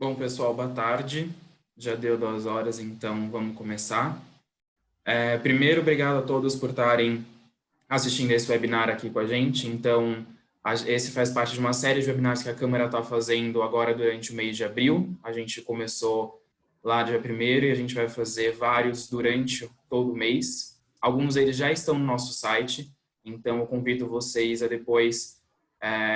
Bom, pessoal, boa tarde. Já deu 2 horas, então vamos começar. Primeiro, obrigado a todos por estarem assistindo esse webinar aqui com a gente. Então, esse faz parte de uma série de webinars que a Câmara está fazendo agora durante o mês de abril. A gente começou lá dia 1º e a gente vai fazer vários durante todo o mês. Alguns deles já estão no nosso site, então eu convido vocês a depois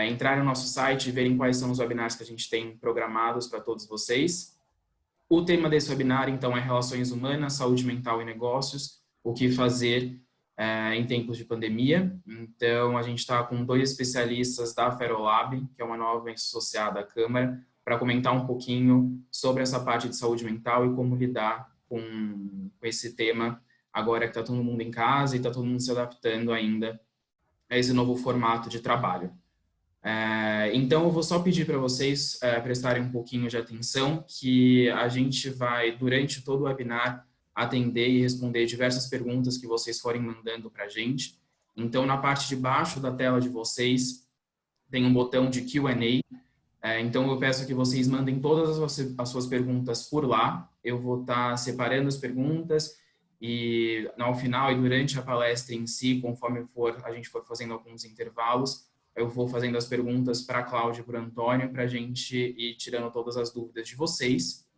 entrarem no nosso site e verem quais são os webinars que a gente tem programados para todos vocês. O tema desse webinar, então, é Relações Humanas, Saúde Mental e Negócios, o que fazer em tempos de pandemia. Então, a gente está com 2 especialistas da Ferolab, que é uma nova associada à Câmara, para comentar um pouquinho sobre essa parte de saúde mental e como lidar com esse tema agora que está todo mundo em casa e está todo mundo se adaptando ainda a esse novo formato de trabalho. Então, eu vou só pedir para vocês prestarem um pouquinho de atenção, que a gente vai, durante todo o webinar, atender e responder diversas perguntas que vocês forem mandando para a gente. Então, na parte de baixo da tela de vocês, tem um botão de Q&A. Então, eu peço que vocês mandem todas as suas perguntas por lá. Eu vou estar separando as perguntas e, ao final e durante a palestra em si, conforme a gente for fazendo alguns intervalos, eu vou fazendo as perguntas para a Cláudia e para o Antônio, para a gente ir tirando todas as dúvidas de vocês.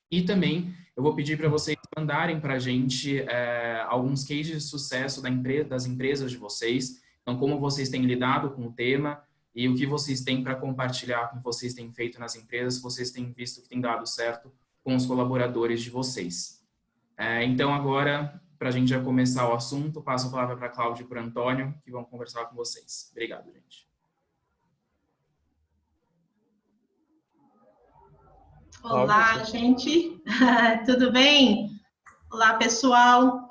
E também eu vou pedir para vocês mandarem para a gente alguns cases de sucesso das empresas de vocês. Então, como vocês têm lidado com o tema e o que vocês têm para compartilhar com o que vocês têm feito nas empresas, vocês têm visto que tem dado certo com os colaboradores de vocês. Então, agora, para a gente já começar o assunto, passo a palavra para a Cláudia e para o Antônio, que vão conversar com vocês. Obrigado, gente. Olá, gente. Tudo bem? Olá, pessoal.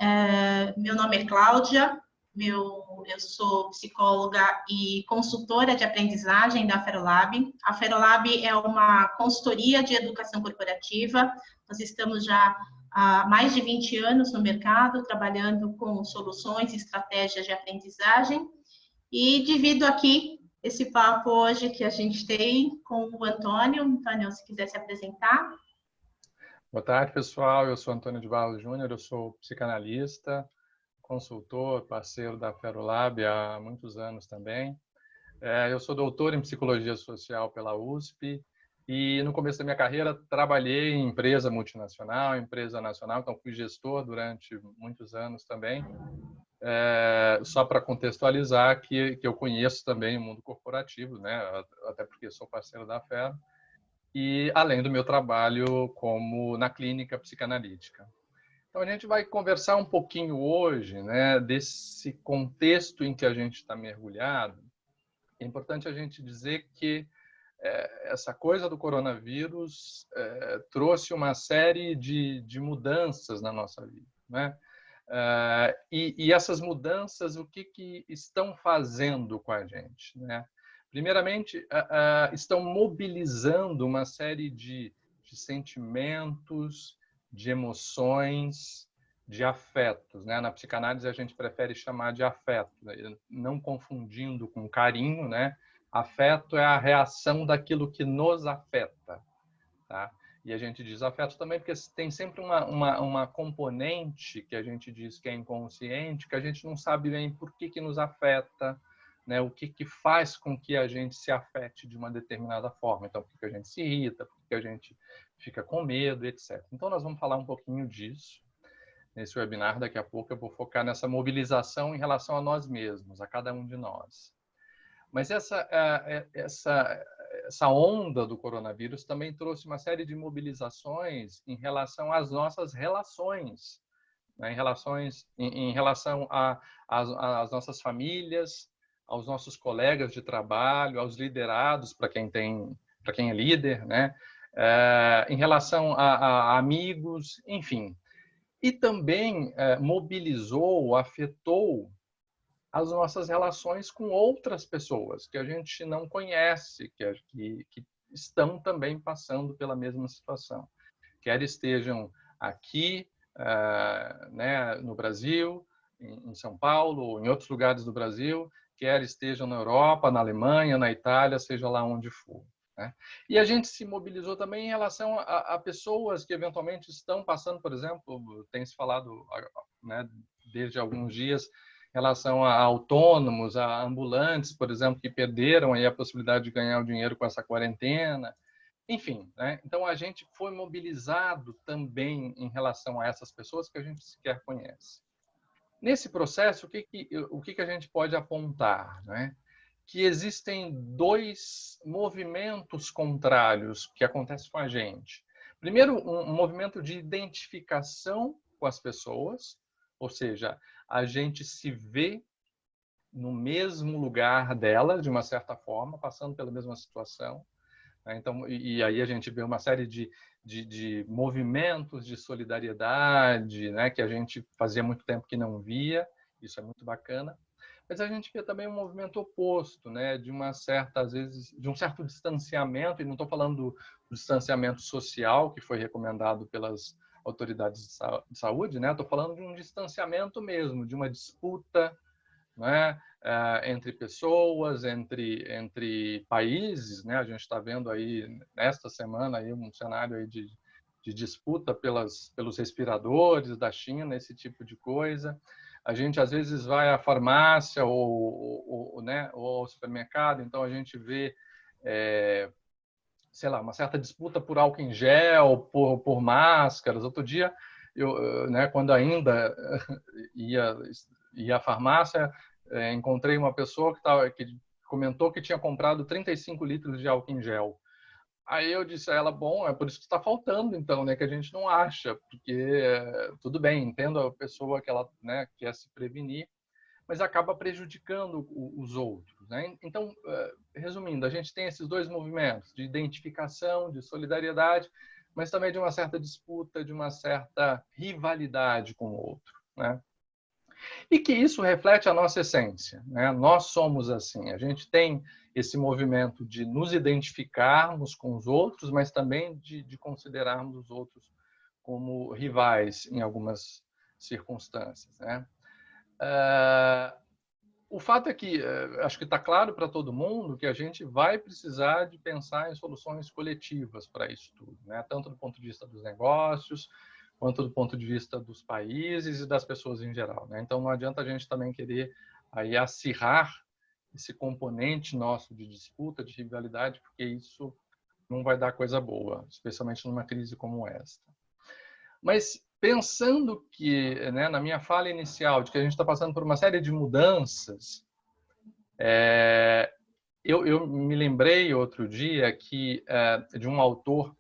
Meu nome é Cláudia. Eu sou psicóloga e consultora de aprendizagem da Ferolab. A Ferolab é uma consultoria de educação corporativa. Nós estamos já há mais de 20 anos no mercado, trabalhando com soluções e estratégias de aprendizagem. E divido aqui esse papo hoje que a gente tem com o Antônio. Antônio, se quiser se apresentar. Boa tarde, pessoal. Eu sou Antônio de Barros Júnior, eu sou psicanalista, consultor, parceiro da Ferolab há muitos anos também. Eu sou doutor em Psicologia Social pela USP e no começo da minha carreira trabalhei em empresa multinacional, empresa nacional, então fui gestor durante muitos anos também. Só para contextualizar que eu conheço também o mundo corporativo, né? Até porque sou parceiro da Fer, e além do meu trabalho como na clínica psicanalítica. Então a gente vai conversar um pouquinho hoje, né, desse contexto em que a gente está mergulhado. É importante a gente dizer que essa coisa do coronavírus trouxe uma série de mudanças na nossa vida, né? E essas mudanças, o que estão fazendo com a gente, né? Primeiramente, estão mobilizando uma série de sentimentos, de emoções, de afetos, né? Na psicanálise, a gente prefere chamar de afeto, né? Não confundindo com carinho, né? Afeto é a reação daquilo que nos afeta, tá? E a gente diz afeto também porque tem sempre uma componente que a gente diz que é inconsciente, que a gente não sabe bem por que nos afeta, né? O que faz com que a gente se afete de uma determinada forma. Então, por que a gente se irrita, por que a gente fica com medo, etc. Então, nós vamos falar um pouquinho disso nesse webinar. Daqui a pouco eu vou focar nessa mobilização em relação a nós mesmos, a cada um de nós. Mas essa onda do coronavírus também trouxe uma série de mobilizações em relação às nossas relações, né? em relação às nossas famílias, aos nossos colegas de trabalho, aos liderados, para quem é líder, né? Em relação a amigos, enfim. E também mobilizou, afetou as nossas relações com outras pessoas que a gente não conhece, que estão também passando pela mesma situação. Quer estejam aqui, né, no Brasil, em São Paulo, ou em outros lugares do Brasil, quer estejam na Europa, na Alemanha, na Itália, seja lá onde for. né? E a gente se mobilizou também em relação a pessoas que eventualmente estão passando, por exemplo, tem se falado, né, desde alguns dias, em relação a autônomos, a ambulantes, por exemplo, que perderam aí a possibilidade de ganhar o dinheiro com essa quarentena. Enfim, né? Então a gente foi mobilizado também em relação a essas pessoas que a gente sequer conhece. Nesse processo, o que a gente pode apontar, né? Que existem dois movimentos contrários que acontecem com a gente. Primeiro, um movimento de identificação com as pessoas, ou seja, a gente se vê no mesmo lugar delas, de uma certa forma, passando pela mesma situação. Então, e aí a gente vê uma série de movimentos de solidariedade, né, que a gente fazia muito tempo que não via, isso é muito bacana. Mas a gente vê também um movimento oposto, né, de uma certa, às vezes, de um certo distanciamento, e não estou falando do distanciamento social que foi recomendado pelas autoridades de saúde, né, estou falando de um distanciamento mesmo, de uma disputa, né, entre pessoas, entre países, né? A gente está vendo aí nesta semana aí um cenário aí de disputa pelos respiradores da China, esse tipo de coisa. A gente às vezes vai à farmácia né, ou ao supermercado, então a gente vê, sei lá, uma certa disputa por álcool em gel, por máscaras. Outro dia, né, quando ainda ia à farmácia, encontrei uma pessoa que comentou que tinha comprado 35 litros de álcool em gel. Aí eu disse a ela, bom, é por isso que está faltando, então, né, que a gente não acha, porque tudo bem, entendo a pessoa que ela, né, quer se prevenir, mas acaba prejudicando os outros, né? Então, resumindo, a gente tem esses dois movimentos de identificação, de solidariedade, mas também de uma certa disputa, de uma certa rivalidade com o outro, né? E que isso reflete a nossa essência, né? Nós somos assim, a gente tem esse movimento de nos identificarmos com os outros, mas também de considerarmos os outros como rivais em algumas circunstâncias, né? O fato é que, acho que está claro para todo mundo que a gente vai precisar de pensar em soluções coletivas para isso tudo, né? Tanto do ponto de vista dos negócios, quanto do ponto de vista dos países e das pessoas em geral, né? Então, não adianta a gente também querer aí acirrar esse componente nosso de disputa, de rivalidade, porque isso não vai dar coisa boa, especialmente numa crise como esta. Mas pensando que, né, na minha fala inicial, de que a gente está passando por uma série de mudanças, eu me lembrei outro dia de um autor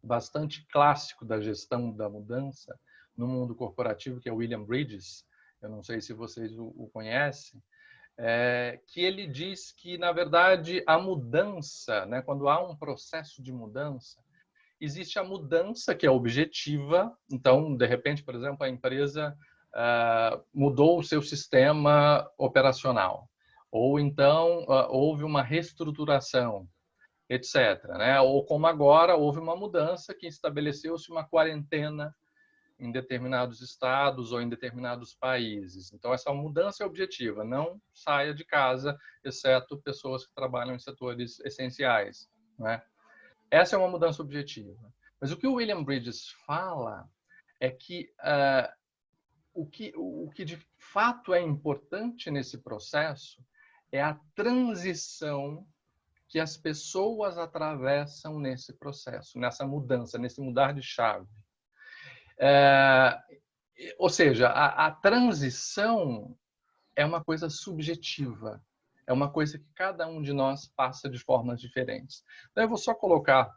bastante clássico da gestão da mudança no mundo corporativo, que é William Bridges. Eu não sei se vocês o conhecem, que ele diz que, na verdade, a mudança, né, quando há um processo de mudança, existe a mudança que é objetiva. Então, de repente, por exemplo, a empresa mudou o seu sistema operacional, ou então houve uma reestruturação, etc., né? Ou como agora houve uma mudança que estabeleceu-se uma quarentena em determinados estados ou em determinados países. Então, essa mudança é objetiva, não saia de casa, exceto pessoas que trabalham em setores essenciais, né? Essa é uma mudança objetiva. Mas o que o William Bridges fala é que o que de fato é importante nesse processo é a transição que as pessoas atravessam nesse processo, nessa mudança, nesse mudar de chave. Ou seja, a transição é uma coisa subjetiva, é uma coisa que cada um de nós passa de formas diferentes. Então, eu vou só colocar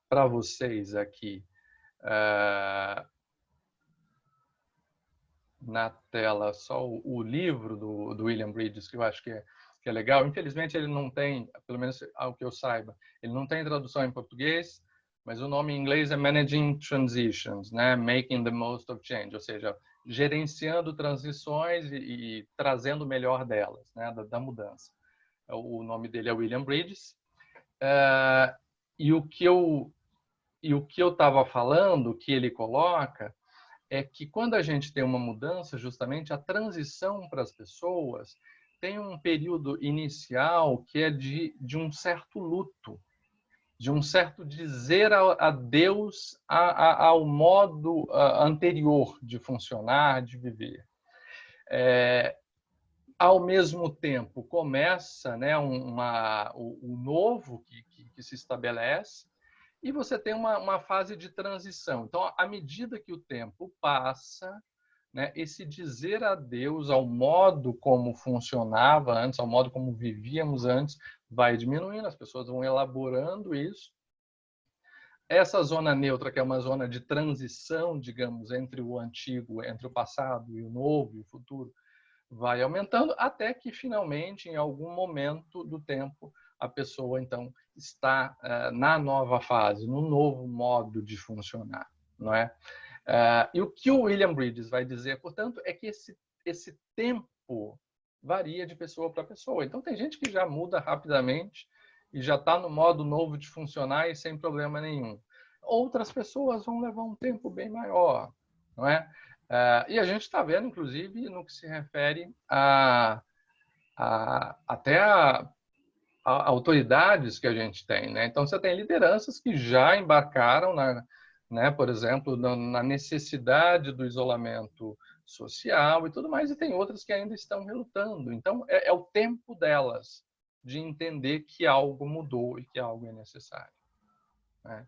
para vocês aqui na tela só o livro do William Bridges, que eu acho que é legal. Infelizmente, ele não tem, pelo menos ao que eu saiba, ele não tem tradução em português, mas o nome em inglês é Managing Transitions, né? Making the Most of Change, ou seja, gerenciando transições e trazendo o melhor delas, né? Da mudança. O nome dele é William Bridges. E o que eu estava falando, que ele coloca, é que quando a gente tem uma mudança, justamente a transição para as pessoas tem um período inicial que é de um certo luto, de um certo dizer adeus ao modo anterior de funcionar, de viver. Ao mesmo tempo, começa, né, o novo que se estabelece, e você tem uma fase de transição. Então, à medida que o tempo passa, né, esse dizer adeus ao modo como funcionava antes, ao modo como vivíamos antes, vai diminuindo, as pessoas vão elaborando isso. Essa zona neutra, que é uma zona de transição, digamos, entre o antigo, entre o passado e o novo e o futuro, vai aumentando até que, finalmente, em algum momento do tempo, a pessoa, então, está na nova fase, no novo modo de funcionar, não é? E o que o William Bridges vai dizer, portanto, é que esse tempo varia de pessoa para pessoa. Então, tem gente que já muda rapidamente e já está no modo novo de funcionar e sem problema nenhum. Outras pessoas vão levar um tempo bem maior, não é? E a gente está vendo, inclusive, no que se refere até a autoridades que a gente tem, né? Então, você tem lideranças que já embarcaram, né, por exemplo, na necessidade do isolamento social e tudo mais, e tem outras que ainda estão relutando. Então, é o tempo delas de entender que algo mudou e que algo é necessário, né?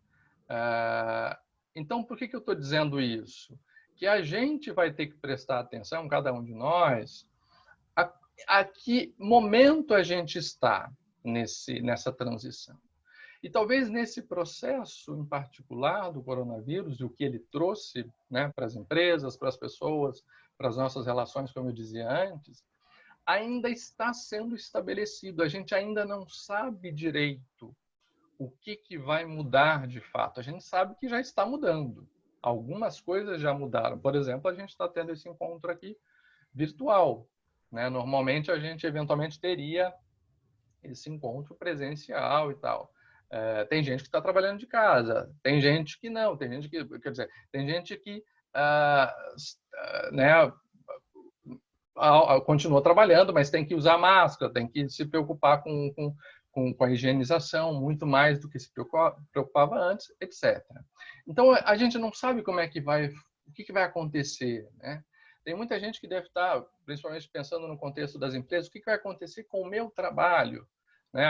Então, por que eu estou dizendo isso? Que a gente vai ter que prestar atenção, cada um de nós, a que momento a gente está nessa transição. E talvez nesse processo em particular do coronavírus, e o que ele trouxe, né, para as empresas, para as pessoas, para as nossas relações, como eu dizia antes, ainda está sendo estabelecido. A gente ainda não sabe direito o que vai mudar de fato. A gente sabe que já está mudando. Algumas coisas já mudaram. Por exemplo, a gente está tendo esse encontro aqui virtual, né? Normalmente a gente eventualmente teria esse encontro presencial e tal. Tem gente que está trabalhando de casa, tem gente que não, tem gente que, quer dizer, tem gente que né, continua trabalhando, mas tem que usar máscara, tem que se preocupar com a higienização muito mais do que se preocupava antes, etc. Então, a gente não sabe como é que o que vai acontecer, né? Tem muita gente que deve estar, principalmente pensando no contexto das empresas, o que vai acontecer com o meu trabalho, né?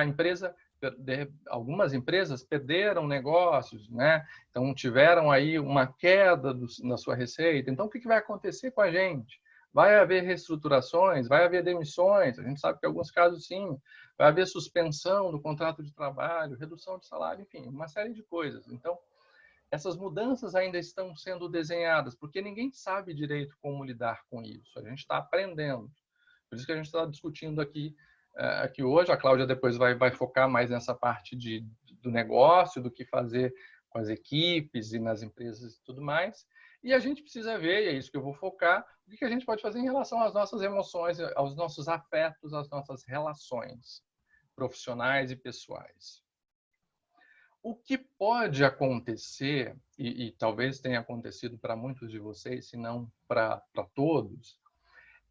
Algumas empresas perderam negócios, né? Então tiveram aí uma queda na sua receita. Então, o que vai acontecer com a gente? Vai haver reestruturações, vai haver demissões, a gente sabe que em alguns casos sim, vai haver suspensão do contrato de trabalho, redução de salário, enfim, uma série de coisas. Então, essas mudanças ainda estão sendo desenhadas, porque ninguém sabe direito como lidar com isso. A gente está aprendendo. Por isso que a gente está discutindo aqui hoje. A Cláudia depois vai focar mais nessa parte do negócio, do que fazer com as equipes e nas empresas e tudo mais. E a gente precisa ver, e é isso que eu vou focar, o que a gente pode fazer em relação às nossas emoções, aos nossos afetos, às nossas relações profissionais e pessoais. O que pode acontecer, e talvez tenha acontecido para muitos de vocês, se não para todos,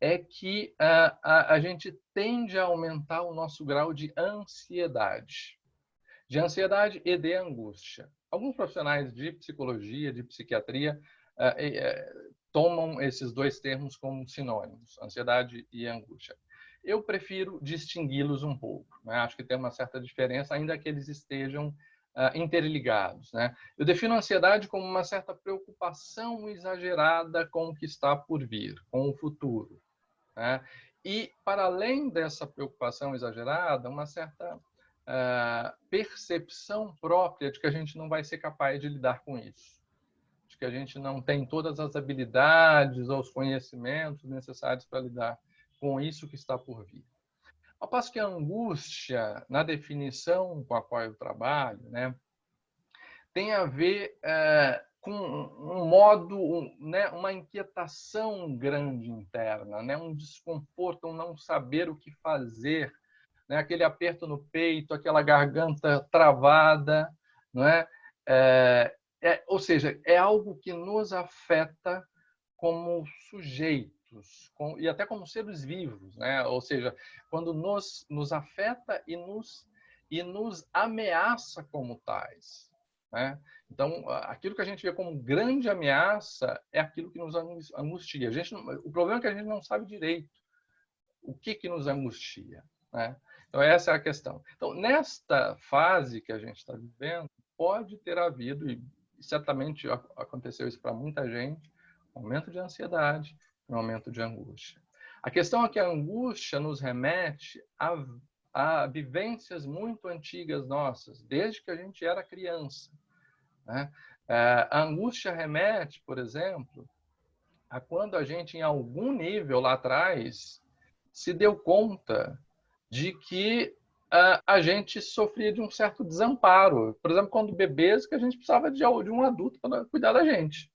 é que a gente tende a aumentar o nosso grau de ansiedade e de angústia. Alguns profissionais de psicologia, de psiquiatria, tomam esses dois termos como sinônimos, ansiedade e angústia. Eu prefiro distingui-los um pouco, né? Acho que tem uma certa diferença, ainda que eles estejam interligados, né? Eu defino a ansiedade como uma certa preocupação exagerada com o que está por vir, com o futuro, né? E, para além dessa preocupação exagerada, uma certa percepção própria de que a gente não vai ser capaz de lidar com isso, de que a gente não tem todas as habilidades ou os conhecimentos necessários para lidar com isso que está por vir. Ao passo que a angústia, na definição com a qual eu trabalho, né, tem a ver com um modo, né, uma inquietação grande interna, né, um desconforto, um não saber o que fazer, né, aquele aperto no peito, aquela garganta travada, não é? Ou seja, é algo que nos afeta como sujeitos e até como seres vivos, né? Ou seja, quando nos afeta e e nos ameaça como tais, né? Então, aquilo que a gente vê como grande ameaça é aquilo que nos angustia. O problema é que a gente não sabe direito o que nos angustia, né? Então, essa é a questão. Então, nesta fase que a gente está vivendo, pode ter havido, e certamente aconteceu isso para muita gente, um aumento de ansiedade, um aumento de angústia. A questão é que a angústia nos remete a vivências muito antigas nossas, desde que a gente era criança, né? A angústia remete, por exemplo, a quando a gente, em algum nível lá atrás, se deu conta de que a gente sofria de um certo desamparo. Por exemplo, quando bebês, que a gente precisava de um adulto para cuidar da gente,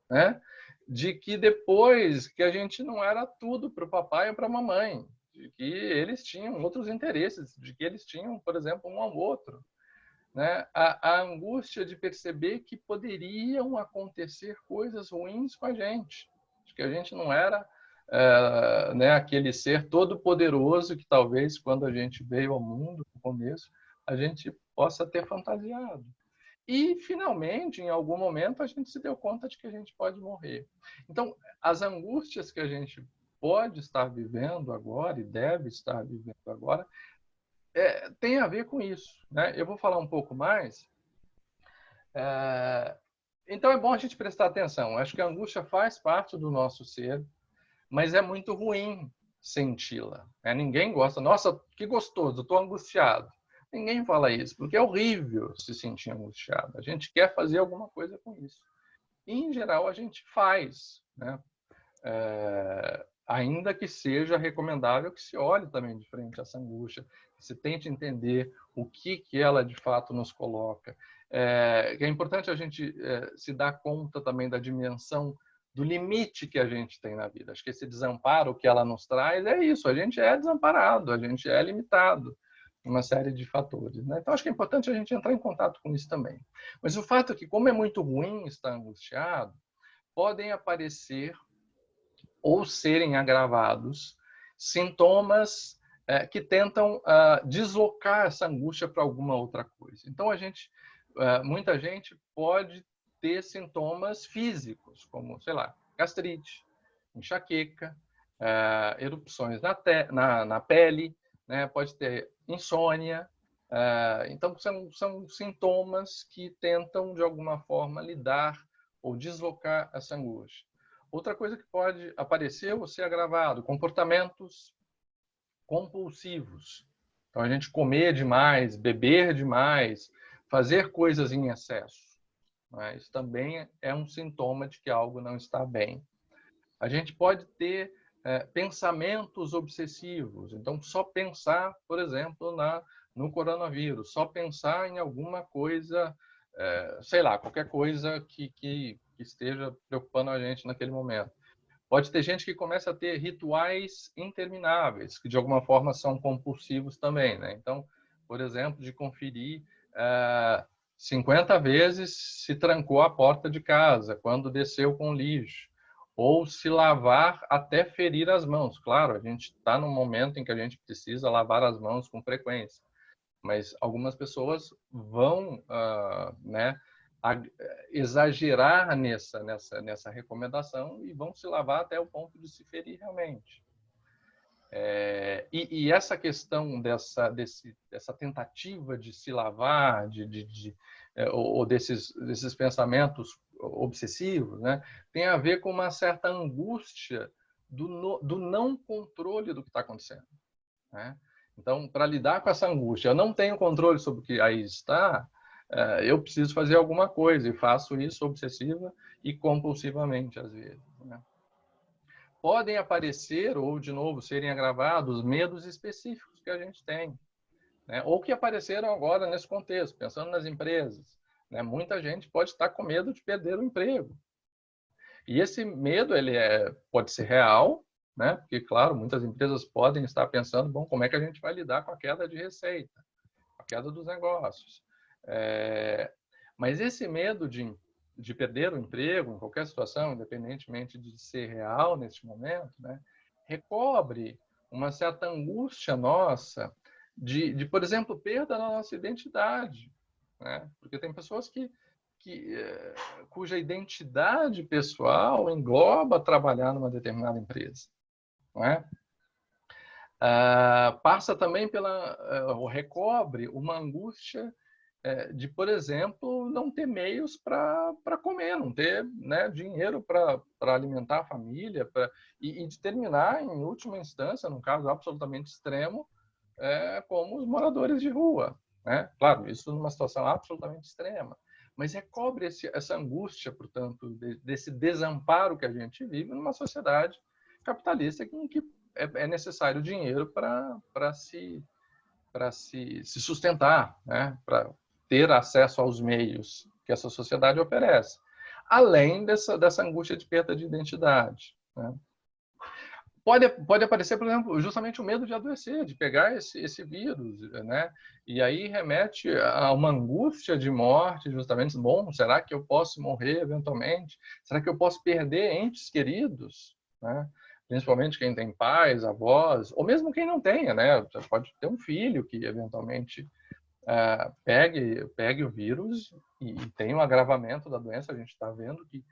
né? De que depois que a gente não era tudo para o papai ou para a mamãe, de que eles tinham outros interesses, de que eles tinham, por exemplo, um ao outro, né? A angústia de perceber que poderiam acontecer coisas ruins com a gente, de que a gente não era né, aquele ser todo poderoso que talvez quando a gente veio ao mundo no começo a gente possa ter fantasiado. E finalmente, em algum momento, a gente se deu conta de que a gente pode morrer. Então, as angústias que a gente pode estar vivendo agora e deve estar vivendo agora tem a ver com isso, né? Eu vou falar um pouco mais. Então, é bom a gente prestar atenção. Acho que a angústia faz parte do nosso ser, mas é muito ruim senti-la, né? Ninguém gosta. Nossa, que gostoso, estou angustiado. Ninguém fala isso, porque é horrível se sentir angustiado. A gente quer fazer alguma coisa com isso. E, em geral, a gente faz, né? Ainda que seja recomendável que se olhe também de frente a essa angústia, que se tente entender o que ela de fato nos coloca. É importante a gente se dar conta também da dimensão do limite que a gente tem na vida. Acho que esse desamparo que ela nos traz é isso, a gente é desamparado, a gente é limitado em uma série de fatores, né? Então, acho que é importante a gente entrar em contato com isso também. Mas o fato é que, como é muito ruim estar angustiado, podem aparecer ou serem agravados sintomas que tentam deslocar essa angústia para alguma outra coisa. Então, muita gente pode ter sintomas físicos, como, sei lá, gastrite, enxaqueca, erupções na pele, né? Pode ter insônia. Então, são sintomas que tentam, de alguma forma, lidar ou deslocar essa angústia. Outra coisa que pode aparecer ou ser agravado, comportamentos compulsivos. Então, a gente comer demais, beber demais, fazer coisas em excesso. Isso também é um sintoma de que algo não está bem. A gente pode ter pensamentos obsessivos. Então, só pensar, por exemplo, no coronavírus, só pensar em alguma coisa, sei lá, qualquer coisa que esteja preocupando a gente naquele momento. Pode ter gente que começa a ter rituais intermináveis, que de alguma forma são compulsivos também, né? Então, por exemplo, de conferir 50 vezes se trancou a porta de casa quando desceu com lixo, ou se lavar até ferir as mãos. Claro, a gente está num momento em que a gente precisa lavar as mãos com frequência, mas algumas pessoas vão, né, exagerar nessa recomendação e vão se lavar até o ponto de se ferir realmente. E essa questão dessa tentativa de se lavar, ou desses pensamentos obsessivos, né, tem a ver com uma certa angústia do não controle do que está acontecendo, né? Então, para lidar com essa angústia, eu não tenho controle sobre o que aí está, eu preciso fazer alguma coisa, e faço isso obsessiva e compulsivamente, às vezes, né? Podem aparecer, ou de novo, serem agravados, medos específicos que a gente tem, né? Ou que apareceram agora nesse contexto, pensando nas empresas, né? Muita gente pode estar com medo de perder o emprego. E esse medo pode ser real, né? Porque, claro, muitas empresas podem estar pensando, bom, como é que a gente vai lidar com a queda de receita, a queda dos negócios. Mas esse medo de perder o emprego em qualquer situação, independentemente de ser real neste momento, né, recobre uma certa angústia nossa por exemplo, perda da nossa identidade, né? Porque tem pessoas cuja identidade pessoal engloba trabalhar numa determinada empresa, não é? Passa também ou recobre uma angústia de, por exemplo, não ter meios para comer, não ter, né, dinheiro para alimentar a família, e de terminar, em última instância, num caso absolutamente extremo, como os moradores de rua, né? Claro, isso numa situação absolutamente extrema, mas recobre essa angústia, portanto, desse desamparo que a gente vive numa sociedade capitalista em que é necessário dinheiro para se sustentar, né? Para ter acesso aos meios que essa sociedade oferece, além dessa angústia de perda de identidade, né? Pode aparecer, por exemplo, justamente o medo de adoecer, de pegar esse vírus, né? E aí remete a uma angústia de morte, justamente, bom, será que eu posso morrer eventualmente? Será que eu posso perder entes queridos, né? Principalmente quem tem pais, avós, ou mesmo quem não tenha, né? Você pode ter um filho que eventualmente pegue o vírus e tenha um agravamento da doença. A gente está vendo que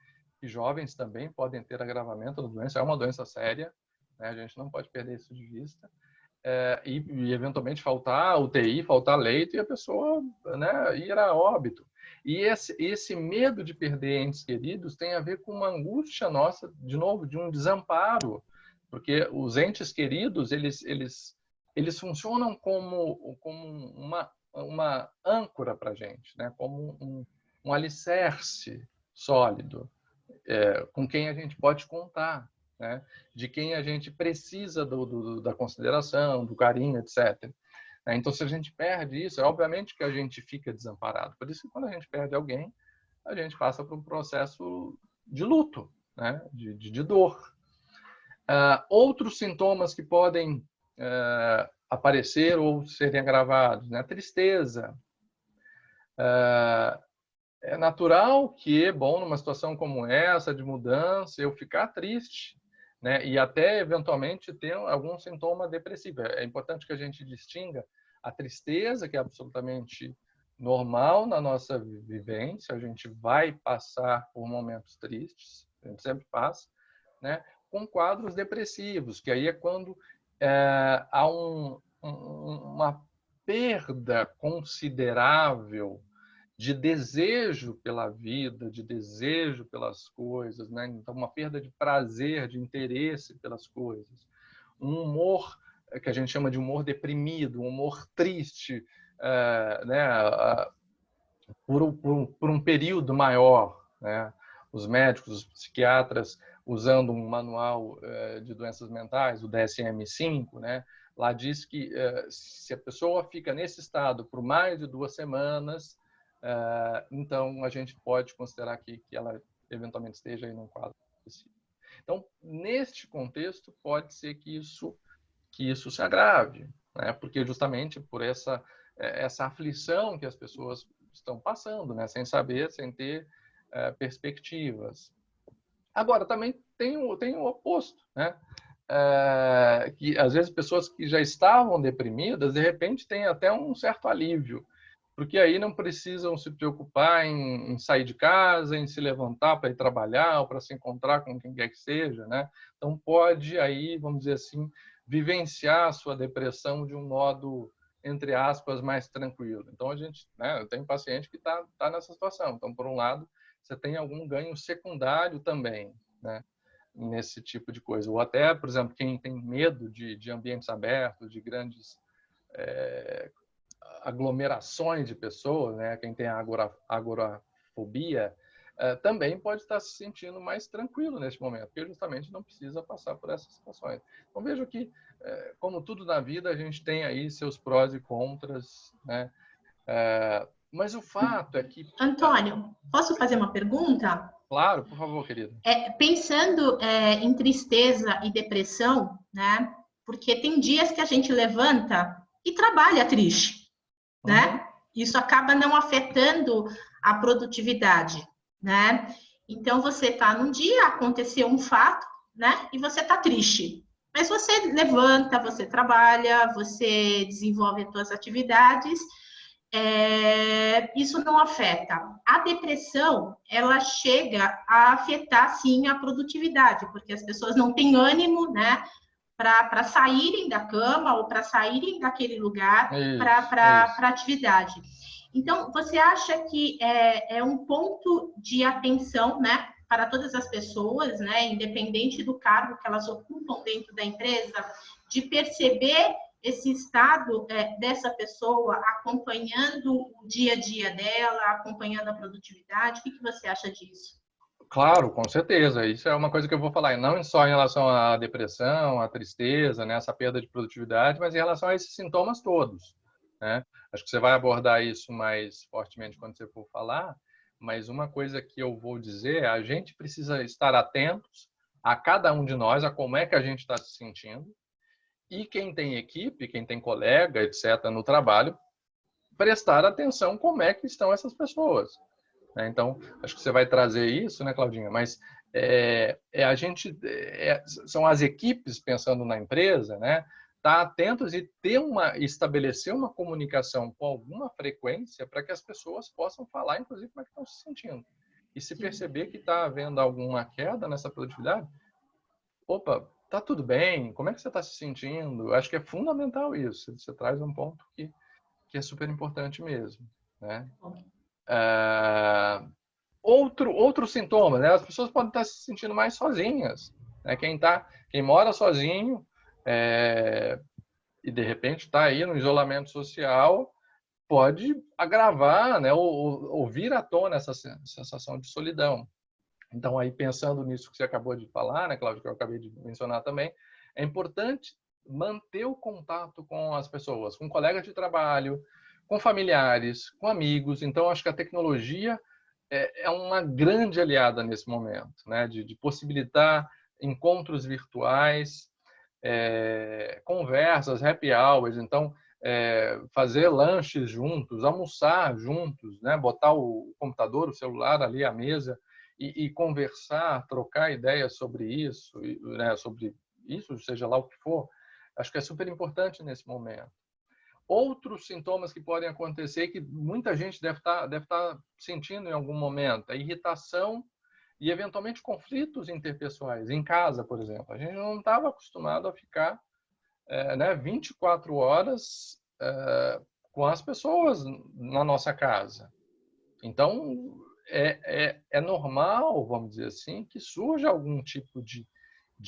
jovens também podem ter agravamento da doença, é uma doença séria, né? A gente não pode perder isso de vista. E eventualmente faltar UTI, faltar leito, e a pessoa, né, ir a óbito. E esse medo de perder entes queridos tem a ver com uma angústia nossa, de novo, de um desamparo, porque os entes queridos, eles funcionam como uma âncora para a gente, né? Como um alicerce sólido, com quem a gente pode contar, né? De quem a gente precisa da consideração, do carinho, etc. Então, se a gente perde isso, obviamente que a gente fica desamparado. Por isso que quando a gente perde alguém, a gente passa por um processo de luto, né? de dor. Outros sintomas que podem aparecer ou serem agravados, né? A tristeza. É natural que, bom, numa situação como essa, de mudança, eu ficar triste, né? E até, eventualmente, ter algum sintoma depressivo. É importante que a gente distinga a tristeza, que é absolutamente normal na nossa vivência, a gente vai passar por momentos tristes, a gente sempre passa, né? Com quadros depressivos, que aí é quando há uma perda considerável de desejo pela vida, de desejo pelas coisas, né? Então, uma perda de prazer, de interesse pelas coisas. Um humor que a gente chama de humor deprimido, um humor triste, né? Por um período maior, né? Os médicos, os psiquiatras, usando um manual de doenças mentais, o DSM-5, né? Lá diz que se a pessoa fica nesse estado por mais de 2 semanas, então a gente pode considerar que ela eventualmente esteja em um quadro depressivo. Então, neste contexto, pode ser que isso se agrave, né? Porque justamente por essa aflição que as pessoas estão passando, né? Sem saber, sem ter perspectivas. Agora, também tem o oposto, né? Que às vezes pessoas que já estavam deprimidas, de repente, têm até um certo alívio, porque aí não precisam se preocupar em sair de casa, em se levantar para ir trabalhar ou para se encontrar com quem quer que seja, né? Então, pode aí, vamos dizer assim, vivenciar a sua depressão de um modo, entre aspas, mais tranquilo. Então, a gente, né, eu tenho paciente que está nessa situação. Então, por um lado, você tem algum ganho secundário também, né, nesse tipo de coisa. Ou até, por exemplo, quem tem medo de ambientes abertos, de grandes aglomerações de pessoas, né? Quem tem agorafobia, também pode estar se sentindo mais tranquilo neste momento, porque justamente não precisa passar por essas situações. Então, vejo que, como tudo na vida, a gente tem aí seus prós e contras, né? Mas o fato é que... Antônio, posso fazer uma pergunta? Claro, por favor, querido. Pensando em tristeza e depressão, né? Porque tem dias que a gente levanta e trabalha triste, né? Isso acaba não afetando a produtividade, né? Então, você está num dia, aconteceu um fato, né? E você está triste, Mas você levanta, você trabalha, você desenvolve as suas atividades, isso não afeta. A depressão, ela chega a afetar, sim, a produtividade, porque as pessoas não têm ânimo, né, para saírem da cama ou para saírem daquele lugar para atividade. Então, você acha que é um ponto de atenção, né, para todas as pessoas, né, independente do cargo que elas ocupam dentro da empresa, de perceber esse estado dessa pessoa acompanhando o dia a dia dela, acompanhando a produtividade? O que você acha disso? Claro, com certeza. Isso é uma coisa que eu vou falar, não só em relação à depressão, à tristeza, né, essa perda de produtividade, mas em relação a esses sintomas todos, né? Acho que você vai abordar isso mais fortemente quando você for falar, mas uma coisa que eu vou dizer é a gente precisa estar atentos a cada um de nós, a como é que a gente está se sentindo, e quem tem equipe, quem tem colega, etc., no trabalho, prestar atenção como é que estão essas pessoas. Então, acho que você vai trazer isso, né, Claudinha? Mas são as equipes pensando na empresa, né? Estar atentos e estabelecer uma comunicação com alguma frequência para que as pessoas possam falar, inclusive, como é que estão se sentindo. E se perceber que está havendo alguma queda nessa produtividade, opa, tá tudo bem? Como é que você está se sentindo? Acho que é fundamental isso. Você traz um ponto que é super importante mesmo, né? Outro sintoma, né? As pessoas podem estar se sentindo mais sozinhas, né? Quem mora sozinho e de repente está aí no isolamento social pode agravar, né? Ou vir à tona essa sensação de solidão. Então, aí pensando nisso que você acabou de falar, né, Cláudio, que eu acabei de mencionar também, é importante manter o contato com as pessoas, com colegas de trabalho, com familiares, com amigos. Então, acho que a tecnologia é uma grande aliada nesse momento, né, de possibilitar encontros virtuais, conversas, happy hours. Então, fazer lanches juntos, almoçar juntos, né, botar o computador, o celular ali à mesa, e conversar, trocar ideias sobre isso, né, seja lá o que for, acho que é super importante nesse momento. Outros sintomas que podem acontecer, que muita gente deve estar sentindo em algum momento, a irritação e, eventualmente, conflitos interpessoais. Em casa, por exemplo. A gente não estava acostumado a ficar 24 horas com as pessoas na nossa casa. Então, é normal, vamos dizer assim, que surja algum tipo de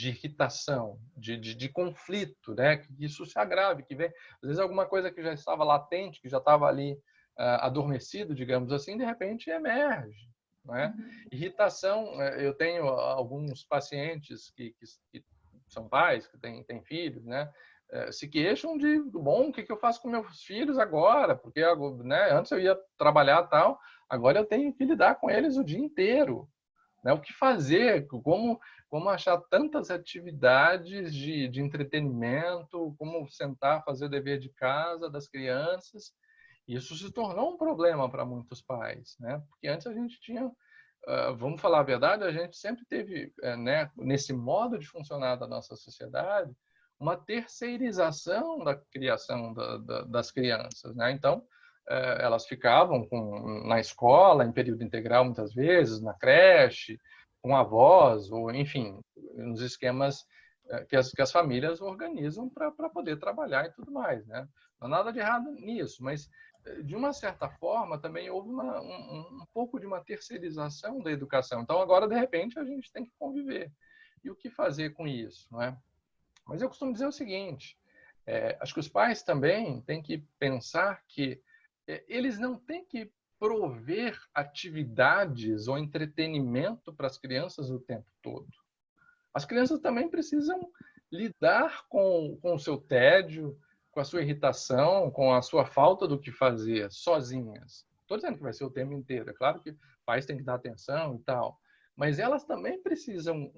irritação, de conflito, né? Que isso se agrave, que vem, às vezes, alguma coisa que já estava latente, que já estava ali adormecido, digamos assim, de repente emerge, né? Irritação, eu tenho alguns pacientes que são pais, que têm filhos, né? Se queixam bom, o que eu faço com meus filhos agora? Porque, né, antes eu ia trabalhar tal, agora eu tenho que lidar com eles o dia inteiro. Né? O que fazer? Como achar tantas atividades de entretenimento, como sentar, fazer o dever de casa das crianças. Isso se tornou um problema para muitos pais, né? Porque antes a gente tinha, vamos falar a verdade, a gente sempre teve, né, nesse modo de funcionar da nossa sociedade, uma terceirização da criação das crianças, né? Então, elas ficavam na escola, em período integral muitas vezes, na creche, com avós, ou enfim, nos esquemas que as famílias organizam para poder trabalhar e tudo mais, né? Não há nada de errado nisso, mas de uma certa forma também houve um pouco de uma terceirização da educação. Então agora, de repente, a gente tem que conviver. E o que fazer com isso, não é? Mas eu costumo dizer o seguinte, acho que os pais também têm que pensar que eles não têm que prover atividades ou entretenimento para as crianças o tempo todo. As crianças também precisam lidar com o seu tédio, com a sua irritação, com a sua falta do que fazer, sozinhas. Estou dizendo que vai ser o tempo inteiro. É claro que pais têm que dar atenção e tal, mas elas também precisam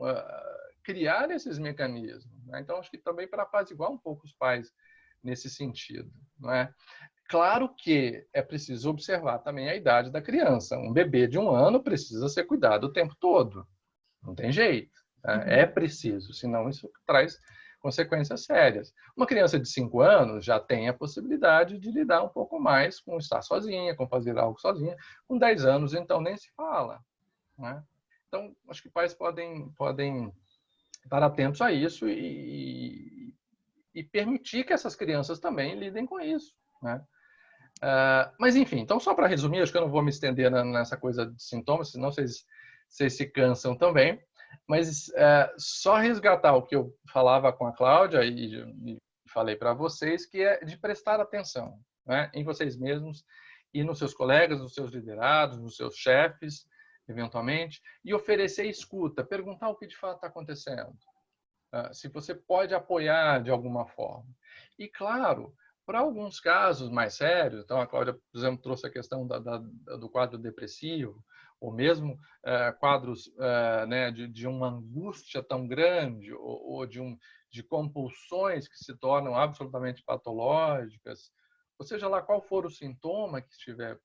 criar esses mecanismos, né? Então, acho que também para apaziguar um pouco os pais nesse sentido, não é? Claro que é preciso observar também a idade da criança. Um bebê de 1 ano precisa ser cuidado o tempo todo. Não tem jeito. É preciso, senão isso traz consequências sérias. Uma criança de 5 anos já tem a possibilidade de lidar um pouco mais com estar sozinha, com fazer algo sozinha. Com 10 anos, então, nem se fala, né? Então, acho que pais podem estar atentos a isso e permitir que essas crianças também lidem com isso, né? Mas, enfim, então, só para resumir, acho que eu não vou me estender nessa coisa de sintomas, senão vocês se cansam também, mas só resgatar o que eu falava com a Cláudia e falei para vocês, que é de prestar atenção, né, em vocês mesmos e nos seus colegas, nos seus liderados, nos seus chefes, eventualmente, e oferecer escuta, perguntar o que de fato está acontecendo, se você pode apoiar de alguma forma. E, claro, para alguns casos mais sérios, então a Cláudia, por exemplo, trouxe a questão do quadro depressivo, ou mesmo quadros né, de uma angústia tão grande, ou de compulsões que se tornam absolutamente patológicas, ou seja lá qual for o sintoma que estiver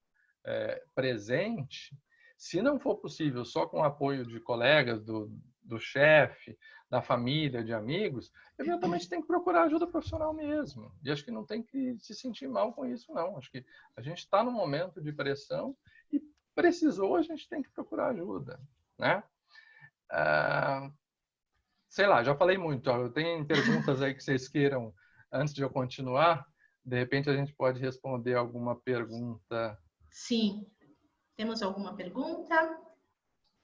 presente, se não for possível só com o apoio de colegas, do chefe, da família, de amigos, eventualmente tem que procurar ajuda profissional mesmo. E acho que não tem que se sentir mal com isso, não. Acho que a gente está num momento de pressão e precisou, a gente tem que procurar ajuda, né? Sei lá, já falei muito. Tem perguntas aí que vocês queiram, antes de eu continuar? De repente a gente pode responder alguma pergunta. Sim. Temos alguma pergunta?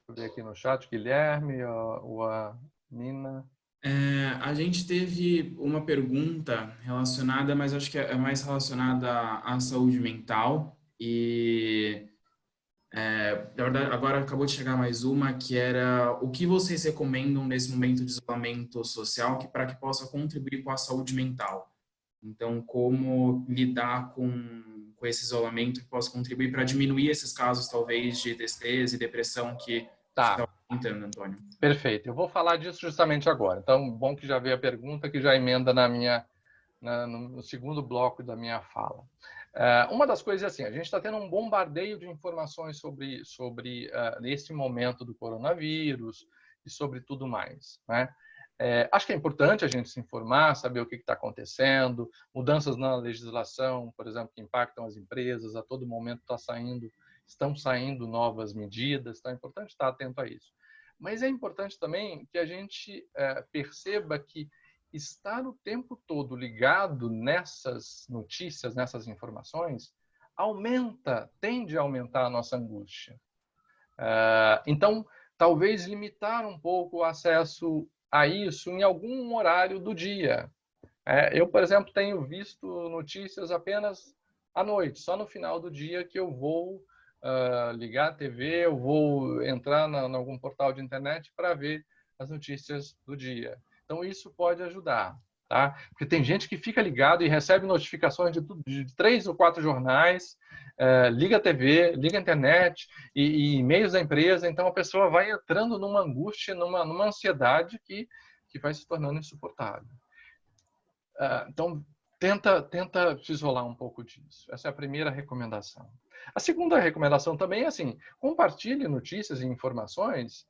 Vou ver aqui no chat, Guilherme ou a Nina. A gente teve uma pergunta relacionada, mas acho que é mais relacionada à saúde mental. E, na verdade, agora acabou de chegar mais uma, que era o que vocês recomendam nesse momento de isolamento social para que possa contribuir com a saúde mental? Então, como lidar com esse isolamento que possa contribuir para diminuir esses casos, talvez, de tristeza e depressão que Tá. está aumentando, Antônio? Perfeito. Eu vou falar disso justamente agora. Então, bom que já veio a pergunta, que já emenda no segundo bloco da minha fala. Uma das coisas é assim, a gente está tendo um bombardeio de informações sobre esse momento do coronavírus e sobre tudo mais, né? Acho que é importante a gente se informar, saber o que está acontecendo, mudanças na legislação, por exemplo, que impactam as empresas, a todo momento estão saindo novas medidas, então é importante estar atento a isso. Mas é importante também que a gente perceba que estar o tempo todo ligado nessas notícias, nessas informações, tende a aumentar a nossa angústia. Então, talvez limitar um pouco o acesso a isso em algum horário do dia. Eu, por exemplo, tenho visto notícias apenas à noite, só no final do dia que eu vou ligar a TV, eu vou entrar em algum portal de internet para ver as notícias do dia. Então, isso pode ajudar, tá? Porque tem gente que fica ligado e recebe notificações de 3 ou 4 jornais, liga a TV, liga a internet e e-mails da empresa. Então, a pessoa vai entrando numa angústia, numa ansiedade que vai se tornando insuportável. Então, tenta se isolar um pouco disso. Essa é a primeira recomendação. A segunda recomendação também é assim, compartilhe notícias e informações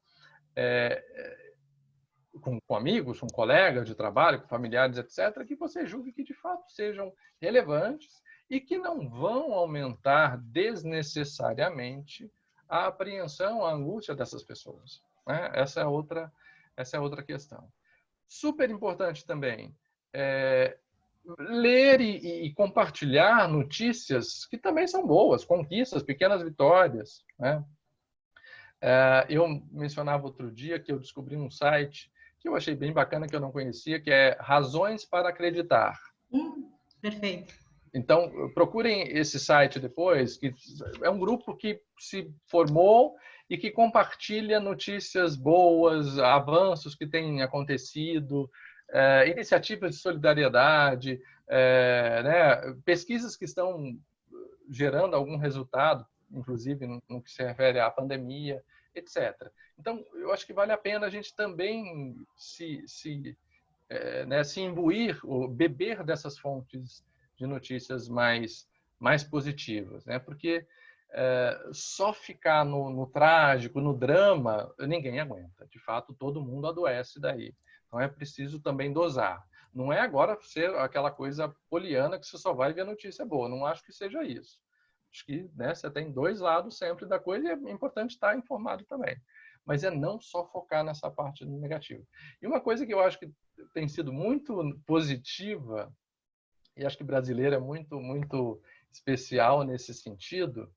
com amigos, com colegas de trabalho, com familiares, etc., que você julgue que de fato sejam relevantes e que não vão aumentar desnecessariamente a apreensão, a angústia dessas pessoas, né? Essa é outra questão. Super importante também ler e compartilhar notícias que também são boas, conquistas, pequenas vitórias, né? Eu mencionava outro dia que eu descobri um site que eu achei bem bacana, que eu não conhecia, que é Razões para Acreditar. Perfeito. Então, procurem esse site depois, que é um grupo que se formou e que compartilha notícias boas, avanços que têm acontecido, iniciativas de solidariedade, né, pesquisas que estão gerando algum resultado, inclusive no que se refere à pandemia, etc. Então, eu acho que vale a pena a gente também se imbuir, ou beber dessas fontes de notícias mais positivas, né? Porque só ficar no trágico, no drama, ninguém aguenta. De fato, todo mundo adoece daí. Então, é preciso também dosar. Não é agora ser aquela coisa poliana que você só vai ver notícia boa. Não acho que seja isso. Acho que, né, você tem dois lados sempre da coisa e é importante estar informado também. Mas é não só focar nessa parte negativa. E uma coisa que eu acho que tem sido muito positiva, e acho que brasileiro é muito especial nesse sentido,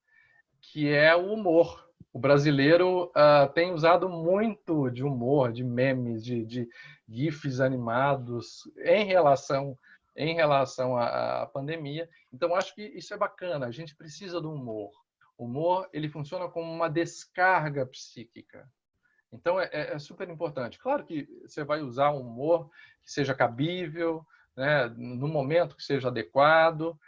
que é o humor. O brasileiro tem usado muito de humor, de memes, de gifs animados em relação à pandemia. Então, acho que isso é bacana. A gente precisa do humor. O humor ele funciona como uma descarga psíquica. Então, é super importante. Claro que você vai usar um humor que seja cabível, né, no momento que seja adequado.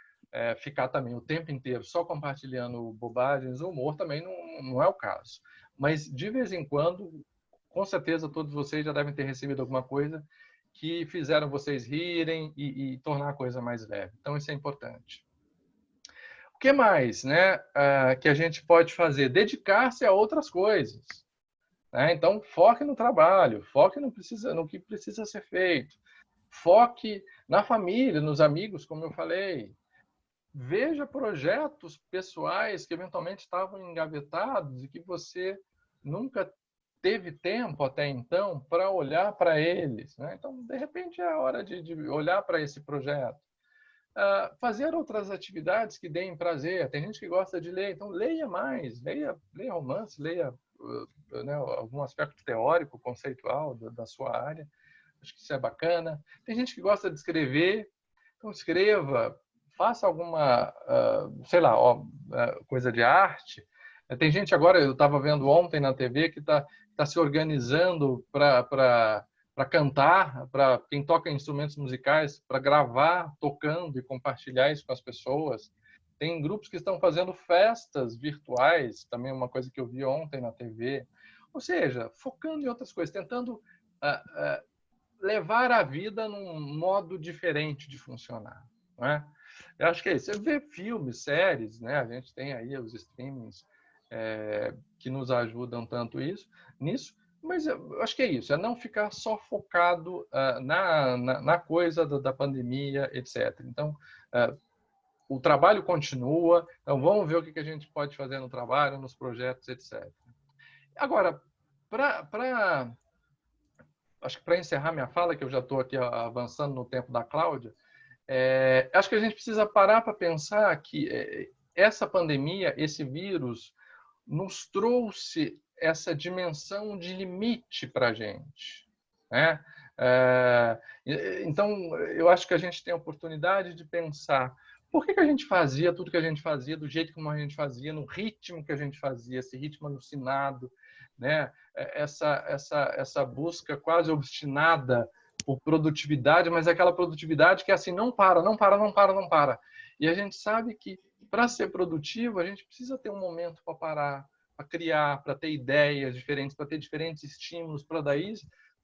Ficar também o tempo inteiro só compartilhando bobagens, o humor também não é o caso. Mas, de vez em quando, com certeza, todos vocês já devem ter recebido alguma coisa que fizeram vocês rirem e tornar a coisa mais leve. Então, isso é importante. O que mais, né, que a gente pode fazer? Dedicar-se a outras coisas. Né? Então, foque no trabalho, foque no que precisa ser feito. Foque na família, nos amigos, como eu falei. Veja projetos pessoais que eventualmente estavam engavetados e que você nunca teve tempo até então para olhar para eles. Né? Então, de repente, é a hora de olhar para esse projeto. Fazer outras atividades que deem prazer. Tem gente que gosta de ler, então leia mais, leia romance, leia né, algum aspecto teórico, conceitual da sua área. Acho que isso é bacana. Tem gente que gosta de escrever, então escreva, faça alguma, sei lá, coisa de arte. Tem gente agora, eu estava vendo ontem na TV, que está se organizando para cantar, para quem toca instrumentos musicais, para gravar, tocando e compartilhar isso com as pessoas. Tem grupos que estão fazendo festas virtuais, também uma coisa que eu vi ontem na TV. Ou seja, focando em outras coisas, tentando levar a vida num modo diferente de funcionar. Não é? Eu acho que é isso. Você vê filmes, séries, né? A gente tem aí os streamings que nos ajudam tanto nisso, mas eu acho que é isso, é não ficar só focado na coisa da pandemia, etc. Então, o trabalho continua, então vamos ver o que a gente pode fazer no trabalho, nos projetos, etc. Agora, acho que para encerrar minha fala, que eu já estou aqui avançando no tempo da Cláudia, acho que a gente precisa parar para pensar que essa pandemia, esse vírus, nos trouxe essa dimensão de limite para a gente. Né? Então, eu acho que a gente tem a oportunidade de pensar por que a gente fazia tudo que a gente fazia, do jeito como a gente fazia, no ritmo que a gente fazia, esse ritmo alucinado, né? Essa busca quase obstinada por produtividade, mas é aquela produtividade que é assim, não para. E a gente sabe que para ser produtivo, a gente precisa ter um momento para parar, para criar, para ter ideias diferentes, para ter diferentes estímulos, para daí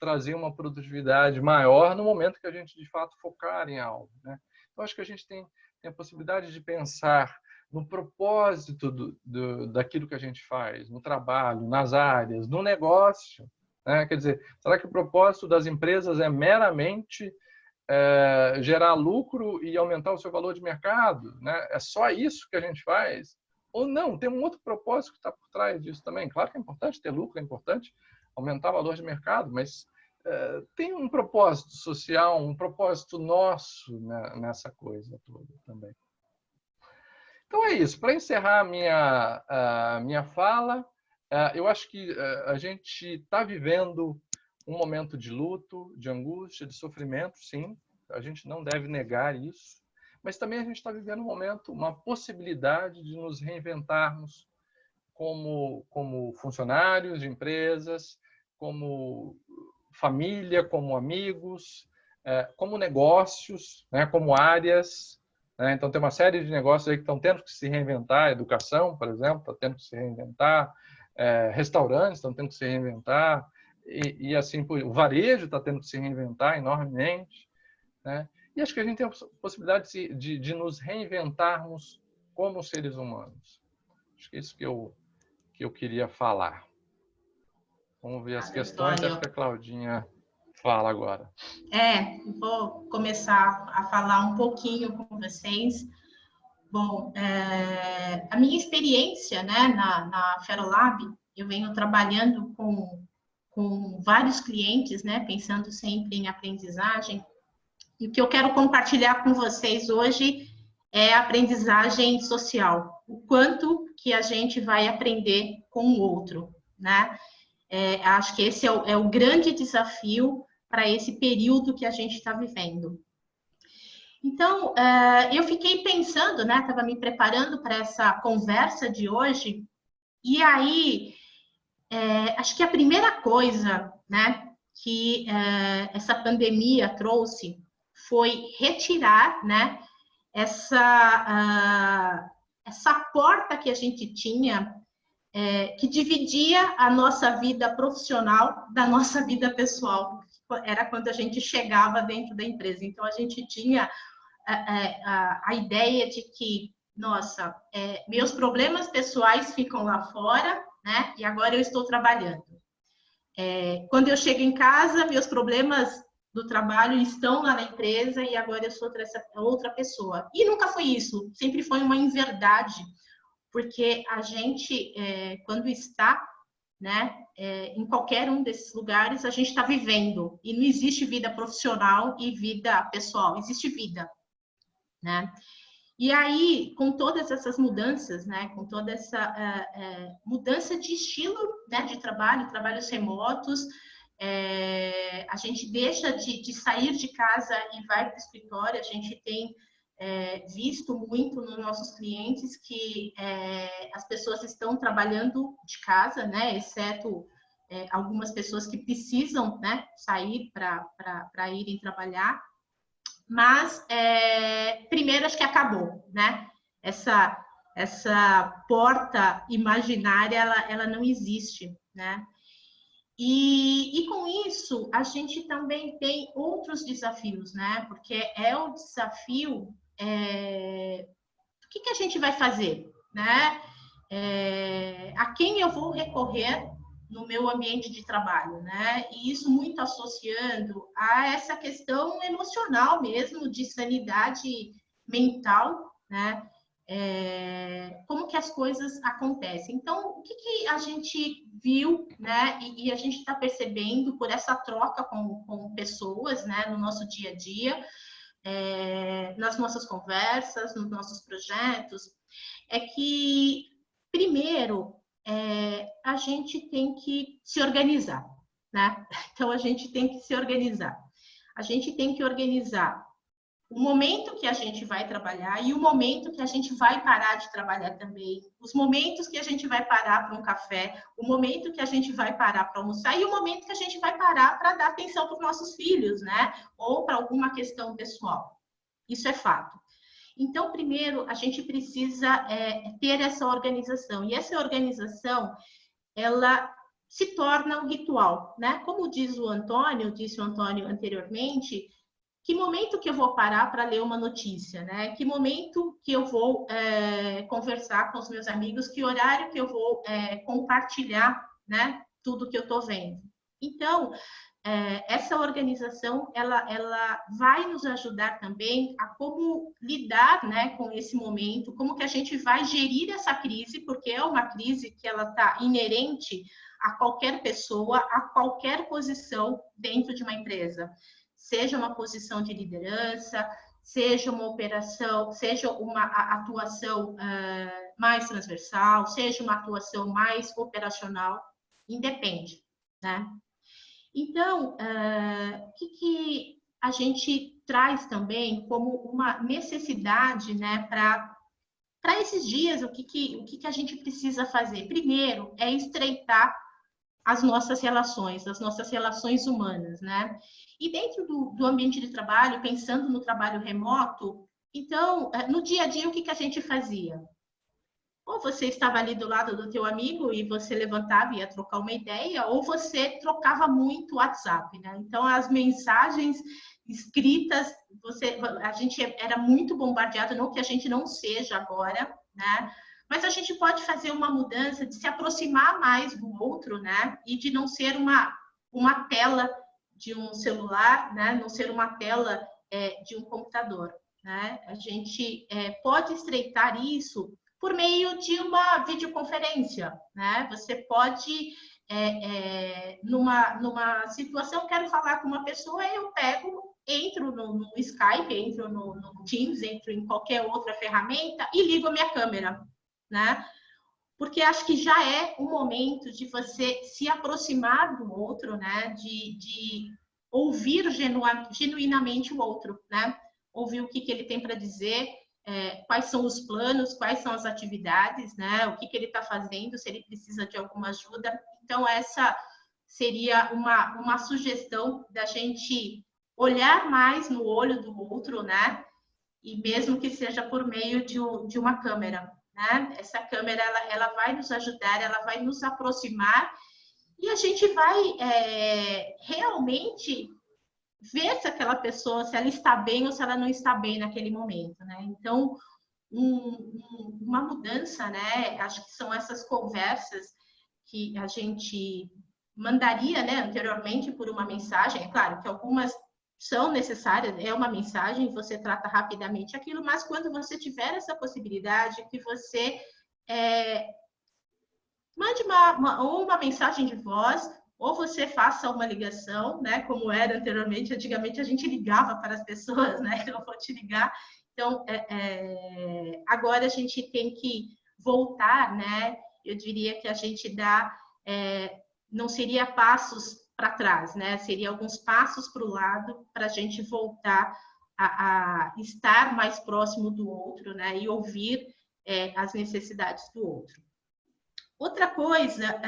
trazer uma produtividade maior no momento que a gente, de fato, focar em algo. Né? Então, acho que a gente tem a possibilidade de pensar no propósito daquilo que a gente faz, no trabalho, nas áreas, no negócio. Né? Quer dizer, será que o propósito das empresas é meramente gerar lucro e aumentar o seu valor de mercado? Né? É só isso que a gente faz? Ou não, tem um outro propósito que está por trás disso também. Claro que é importante ter lucro, é importante aumentar o valor de mercado, mas tem um propósito social, um propósito nosso, né, nessa coisa toda também. Então é isso. Para encerrar a minha fala, eu acho que a gente está vivendo um momento de luto, de angústia, de sofrimento, sim. A gente não deve negar isso. Mas também a gente está vivendo um momento, uma possibilidade de nos reinventarmos como funcionários de empresas, como família, como amigos, como negócios, né, como áreas. Né? Então, tem uma série de negócios aí que estão tendo que se reinventar. A educação, por exemplo, está tendo que se reinventar. Restaurantes estão tendo que se reinventar. E assim, o varejo está tendo que se reinventar enormemente. Né? E acho que a gente tem a possibilidade de nos reinventarmos como seres humanos. Acho que é isso que eu queria falar. Vamos ver as questões. Acho que a Claudinha Fala agora. Vou começar a falar um pouquinho com vocês. Bom, a minha experiência, né, na Ferolab, eu venho trabalhando com vários clientes, né, pensando sempre em aprendizagem. E o que eu quero compartilhar com vocês hoje é a aprendizagem social. O quanto que a gente vai aprender com o outro, né? Acho que esse é o grande desafio para esse período que a gente está vivendo. Então, eu fiquei pensando, né? Estava me preparando para essa conversa de hoje, e aí, acho que a primeira coisa, né, que essa pandemia trouxe foi retirar, né, essa porta que a gente tinha, que dividia a nossa vida profissional da nossa vida pessoal. Era quando a gente chegava dentro da empresa. Então, a gente tinha a ideia de que, nossa, meus problemas pessoais ficam lá fora, né? E agora eu estou trabalhando. Quando eu chego em casa, meus problemas do trabalho estão lá na empresa e agora eu sou essa outra pessoa. E nunca foi isso, sempre foi uma inverdade, porque a gente, quando está, né, em qualquer um desses lugares, a gente está vivendo, e não existe vida profissional e vida pessoal, existe vida, né? E aí, com todas essas mudanças, né, com toda essa mudança de estilo, né, de trabalhos remotos, a gente deixa de sair de casa e vai para o escritório. A gente tem visto muito nos nossos clientes que as pessoas estão trabalhando de casa, né, exceto algumas pessoas que precisam, né, sair para irem trabalhar. Mas, primeiro, acho que acabou, né? Essa porta imaginária, ela não existe, né? E com isso, a gente também tem outros desafios, né? Porque é o desafio, o que a gente vai fazer, né? A quem eu vou recorrer no meu ambiente de trabalho, né? E isso muito associando a essa questão emocional mesmo, de sanidade mental, né? Como que as coisas acontecem. Então, o que a gente viu, né? E a gente está percebendo por essa troca com pessoas, né? No nosso dia a dia, nas nossas conversas, nos nossos projetos, é que, primeiro, a gente tem que se organizar, né? Então, a gente tem que se organizar. A gente tem que organizar o momento que a gente vai trabalhar e o momento que a gente vai parar de trabalhar também. Os momentos que a gente vai parar para um café, o momento que a gente vai parar para almoçar e o momento que a gente vai parar para dar atenção para os nossos filhos, né? Ou para alguma questão pessoal. Isso é fato. Então, primeiro, a gente precisa ter essa organização. E essa organização, ela se torna um ritual, né? Como disse o Antônio anteriormente, que momento que eu vou parar para ler uma notícia, né? Que momento que eu vou conversar com os meus amigos, que horário que eu vou compartilhar, né? Tudo que eu estou vendo. Então, essa organização, ela vai nos ajudar também a como lidar, né, com esse momento, como que a gente vai gerir essa crise, porque é uma crise que ela está inerente a qualquer pessoa, a qualquer posição dentro de uma empresa. Seja uma posição de liderança, seja uma operação, seja uma atuação mais transversal, seja uma atuação mais operacional, independe, né? Então, o que a gente traz também como uma necessidade, né, para esses dias, o que a gente precisa fazer? Primeiro, é estreitar as nossas relações humanas, né? E dentro do ambiente de trabalho, pensando no trabalho remoto, então, no dia a dia, o que a gente fazia? Ou você estava ali do lado do teu amigo e você levantava e ia trocar uma ideia, ou você trocava muito WhatsApp, né? Então, as mensagens escritas, a gente era muito bombardeado, não que a gente não seja agora, né? Mas a gente pode fazer uma mudança de se aproximar mais do outro, né? E de não ser uma tela de um celular, né? Não ser uma tela de um computador, né? A gente pode estreitar isso por meio de uma videoconferência, né? Você pode, numa situação, quero falar com uma pessoa, eu entro no Skype, entro no Teams, entro em qualquer outra ferramenta e ligo a minha câmera, né? Porque acho que já é o momento de você se aproximar do outro, né? De ouvir genuinamente o outro, né? Ouvir o que ele tem para dizer, quais são os planos, quais são as atividades, né? O que ele está fazendo, se ele precisa de alguma ajuda. Então, essa seria uma sugestão da gente olhar mais no olho do outro, né? E mesmo que seja por meio de uma câmera, né? Essa câmera, ela vai nos ajudar, ela vai nos aproximar e a gente vai realmente ver se aquela pessoa, se ela está bem ou se ela não está bem naquele momento, né? Então, uma mudança, né? Acho que são essas conversas que a gente mandaria, né, anteriormente por uma mensagem. É claro que algumas são necessárias, é uma mensagem, você trata rapidamente aquilo, mas quando você tiver essa possibilidade, que você mande ou uma mensagem de voz, ou você faça uma ligação, né, como era anteriormente. Antigamente a gente ligava para as pessoas, né, eu vou te ligar. Então, agora a gente tem que voltar, né, eu diria que a gente dá, não seria passos para trás, né, seria alguns passos para o lado para a gente voltar a estar mais próximo do outro, né, e ouvir as necessidades do outro. Outra coisa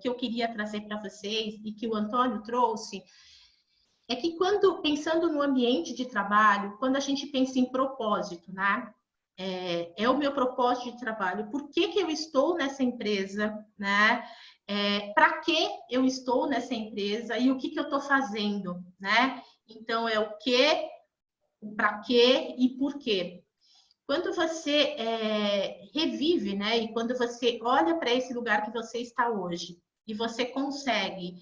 que eu queria trazer para vocês e que o Antônio trouxe é que pensando no ambiente de trabalho, quando a gente pensa em propósito, né? É o meu propósito de trabalho. Por que eu estou nessa empresa, né? Para que eu estou nessa empresa e o que eu estou fazendo, né? Então, é o que, o para quê e por quê. Quando você revive, né? E quando você olha para esse lugar que você está hoje e você consegue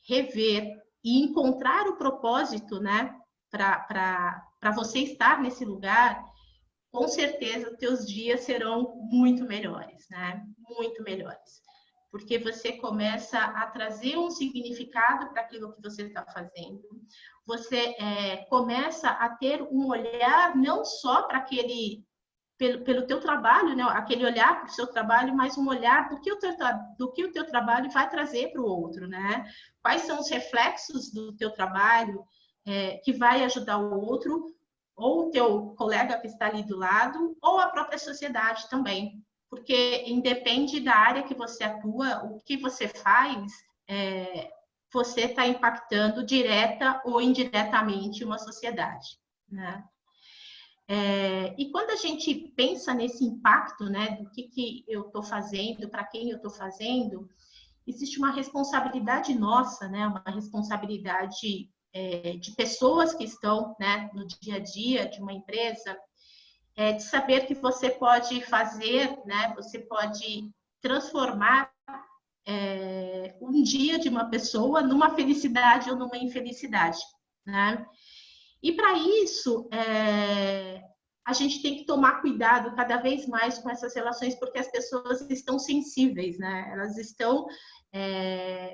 rever e encontrar o propósito, né? Para você estar nesse lugar, com certeza teus dias serão muito melhores, né? Muito melhores. Porque você começa a trazer um significado para aquilo que você está fazendo. Você começa a ter um olhar não só para pelo teu trabalho, né? Aquele olhar para o seu trabalho, mas um olhar do que o teu trabalho vai trazer para o outro, né? Quais são os reflexos do teu trabalho que vai ajudar o outro, ou o teu colega que está ali do lado, ou a própria sociedade também. Porque independe da área que você atua, o que você faz, você está impactando direta ou indiretamente uma sociedade, né? E quando a gente pensa nesse impacto, né, do que eu estou fazendo, para quem eu estou fazendo, existe uma responsabilidade nossa, né, uma responsabilidade de pessoas que estão, né, no dia a dia de uma empresa, de saber que você pode fazer, né, você pode transformar um dia de uma pessoa numa felicidade ou numa infelicidade, né? E para isso, a gente tem que tomar cuidado cada vez mais com essas relações, porque as pessoas estão sensíveis, né? Elas estão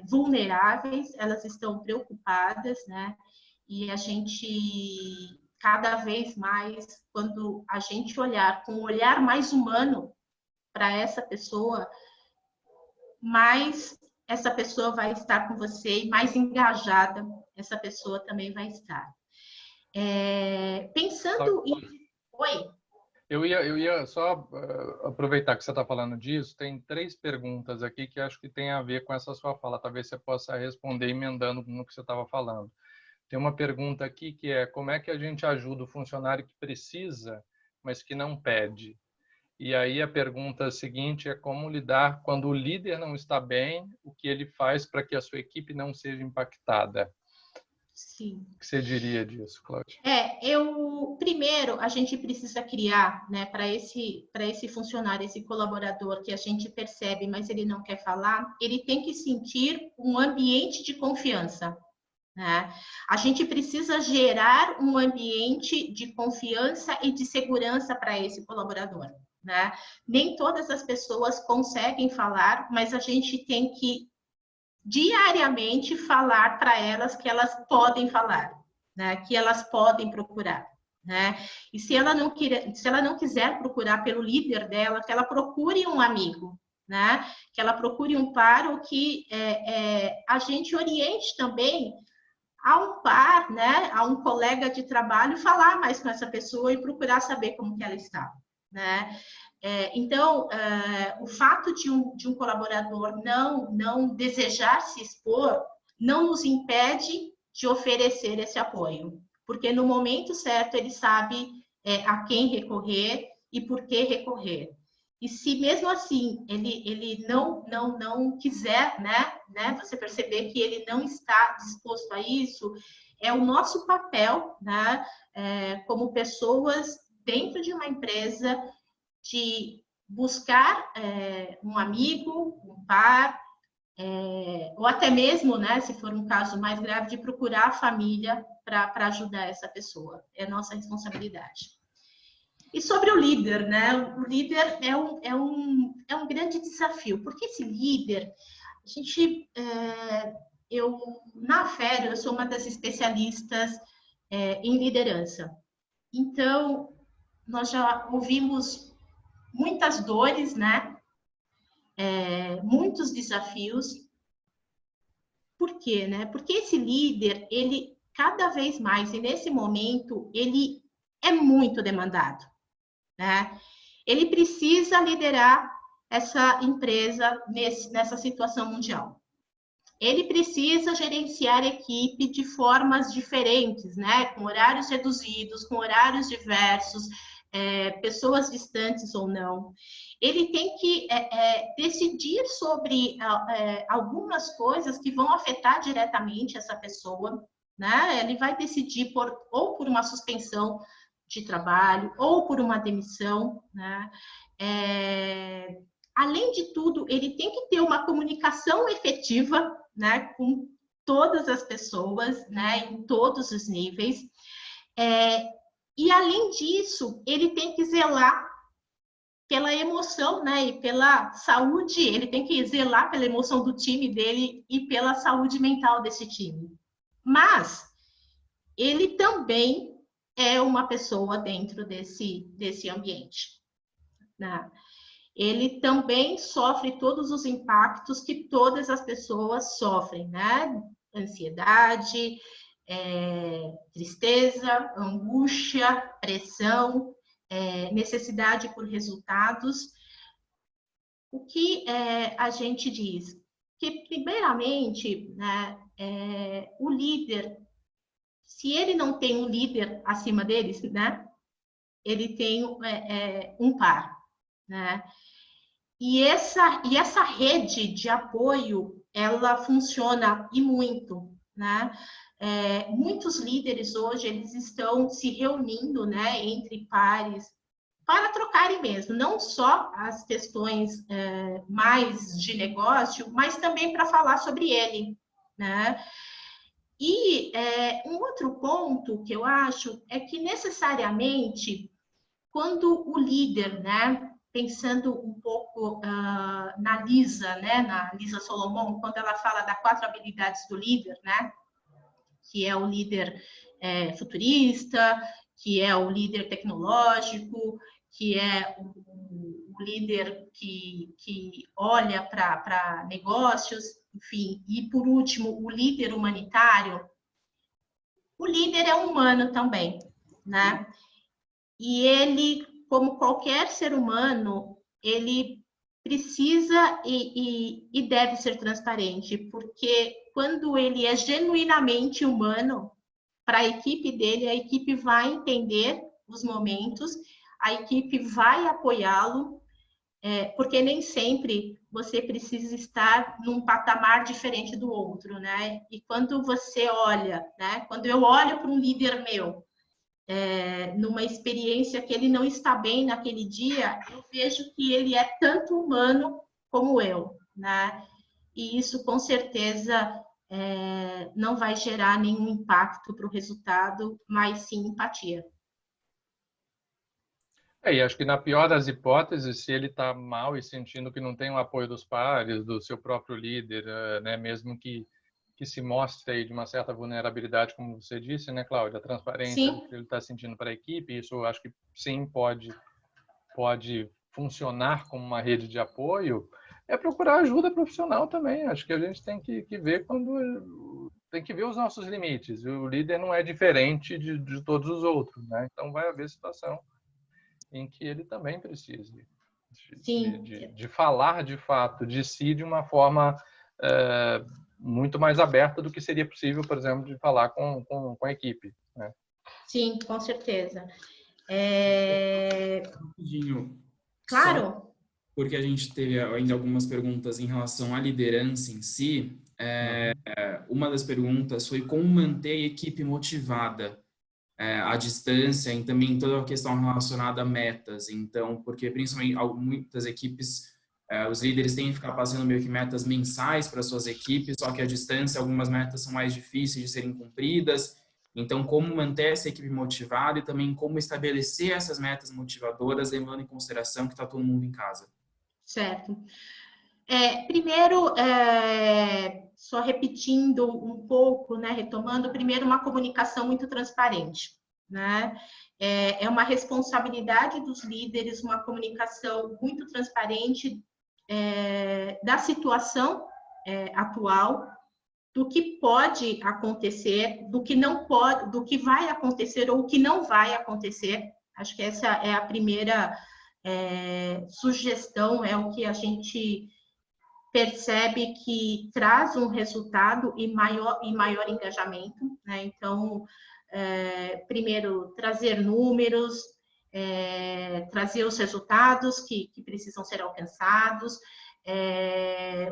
vulneráveis, elas estão preocupadas, né? E a gente, cada vez mais, quando a gente olhar com um olhar mais humano para essa pessoa, mais essa pessoa vai estar com você e mais engajada essa pessoa também vai estar. Pensando em... Oi? Eu ia só aproveitar que você está falando disso. Tem 3 perguntas aqui que acho que tem a ver com essa sua fala. Talvez você possa responder emendando no que você estava falando. Tem uma pergunta aqui que é: como é que a gente ajuda o funcionário que precisa, mas que não pede? E aí a pergunta seguinte é: como lidar quando o líder não está bem, o que ele faz para que a sua equipe não seja impactada? Sim. O que você diria disso, Cláudia? Primeiro, a gente precisa criar, né, para esse funcionário, esse colaborador que a gente percebe, mas ele não quer falar, ele tem que sentir um ambiente de confiança, né? A gente precisa gerar um ambiente de confiança e de segurança para esse colaborador, né? Nem todas as pessoas conseguem falar, mas a gente tem que diariamente falar para elas que elas podem falar, né? Que elas podem procurar, né? E se ela não quiser procurar pelo líder dela, que ela procure um amigo, né? Que ela procure um par, ou que a gente oriente também a um par, né? A um colega de trabalho, falar mais com essa pessoa e procurar saber como que ela está, né? Então, o fato de um colaborador não desejar se expor não nos impede de oferecer esse apoio, porque no momento certo ele sabe a quem recorrer e por que recorrer. E se mesmo assim ele não quiser, né, você perceber que ele não está disposto a isso, é o nosso papel, né, como pessoas dentro de uma empresa, de buscar um amigo, um par, ou até mesmo, né, se for um caso mais grave, de procurar a família para ajudar essa pessoa. É nossa responsabilidade. E sobre o líder, né? O líder é um grande desafio, porque esse líder, a gente, na FERO, eu sou uma das especialistas em liderança. Então, nós já ouvimos muitas dores, né? Muitos desafios. Por quê, né? Porque esse líder, ele cada vez mais, e nesse momento, ele é muito demandado, né? Ele precisa liderar essa empresa nessa situação mundial. Ele precisa gerenciar a equipe de formas diferentes, né? Com horários reduzidos, com horários diversos, pessoas distantes ou não. Ele tem que decidir sobre algumas coisas que vão afetar diretamente essa pessoa, né? Ele vai decidir ou por uma suspensão de trabalho, ou por uma demissão, né? Além de tudo, ele tem que ter uma comunicação efetiva, né, com todas as pessoas, né, em todos os níveis. E, além disso, ele tem que zelar pela emoção, né, e pela saúde, ele tem que zelar pela emoção do time dele e pela saúde mental desse time. Mas ele também é uma pessoa dentro desse ambiente, né? Ele também sofre todos os impactos que todas as pessoas sofrem, né? Ansiedade, tristeza, angústia, pressão, necessidade por resultados. O que a gente diz? Que, primeiramente, né, o líder, se ele não tem um líder acima deles, né, ele tem um par, né? E essa rede de apoio, ela funciona e muito, né? Muitos líderes hoje, eles estão se reunindo, né, entre pares, para trocarem mesmo, não só as questões mais de negócio, mas também para falar sobre ele, né? E um outro ponto que eu acho é que necessariamente, quando o líder, né, pensando um pouco na Lisa, né, na Lisa Solomon, quando ela fala das 4 habilidades do líder, né, que é o líder futurista, que é o líder tecnológico, que é o líder que olha para negócios, enfim, e por último, o líder humanitário. O líder é humano também, né? E ele, como qualquer ser humano, ele precisa e deve ser transparente, porque quando ele é genuinamente humano, para a equipe dele, a equipe vai entender os momentos, a equipe vai apoiá-lo, porque nem sempre você precisa estar num patamar diferente do outro, né? E quando você olha, né? Quando eu olho para um líder meu, numa experiência que ele não está bem naquele dia, eu vejo que ele é tanto humano como eu, né? E isso, com certeza, não vai gerar nenhum impacto para o resultado, mas sim empatia. E acho que na pior das hipóteses, se ele está mal e sentindo que não tem o apoio dos pares, do seu próprio líder, né, mesmo que se mostre aí de uma certa vulnerabilidade, como você disse, né, Cláudia, a transparência do Sim. que ele está sentindo para a equipe, isso eu acho que sim pode funcionar como uma rede de apoio, é procurar ajuda profissional também. Acho que a gente tem que ver tem que ver os nossos limites. O líder não é diferente de todos os outros, né? Então vai haver situação em que ele também precise de falar de fato de si de uma forma muito mais aberta do que seria possível, por exemplo, de falar com a equipe, né? Sim, com certeza. Rapidinho, Claro. só porque a gente teve ainda algumas perguntas em relação à liderança em si. Uma das perguntas foi como manter a equipe motivada à distância e também toda a questão relacionada a metas. Então, porque principalmente muitas equipes, os líderes têm que ficar passando meio que metas mensais para suas equipes, só que à distância algumas metas são mais difíceis de serem cumpridas. Então, como manter essa equipe motivada e também como estabelecer essas metas motivadoras, levando em consideração que está todo mundo em casa. Certo. Primeiro, só repetindo um pouco, né, retomando, primeiro, uma comunicação muito transparente, né? É uma responsabilidade dos líderes, uma comunicação muito transparente da situação atual, do que pode acontecer, do que não pode, do que vai acontecer ou o que não vai acontecer. Acho que essa é a primeira sugestão, é o que a gente percebe que traz um resultado e maior engajamento, né? Então, primeiro, trazer números, trazer os resultados que precisam ser alcançados,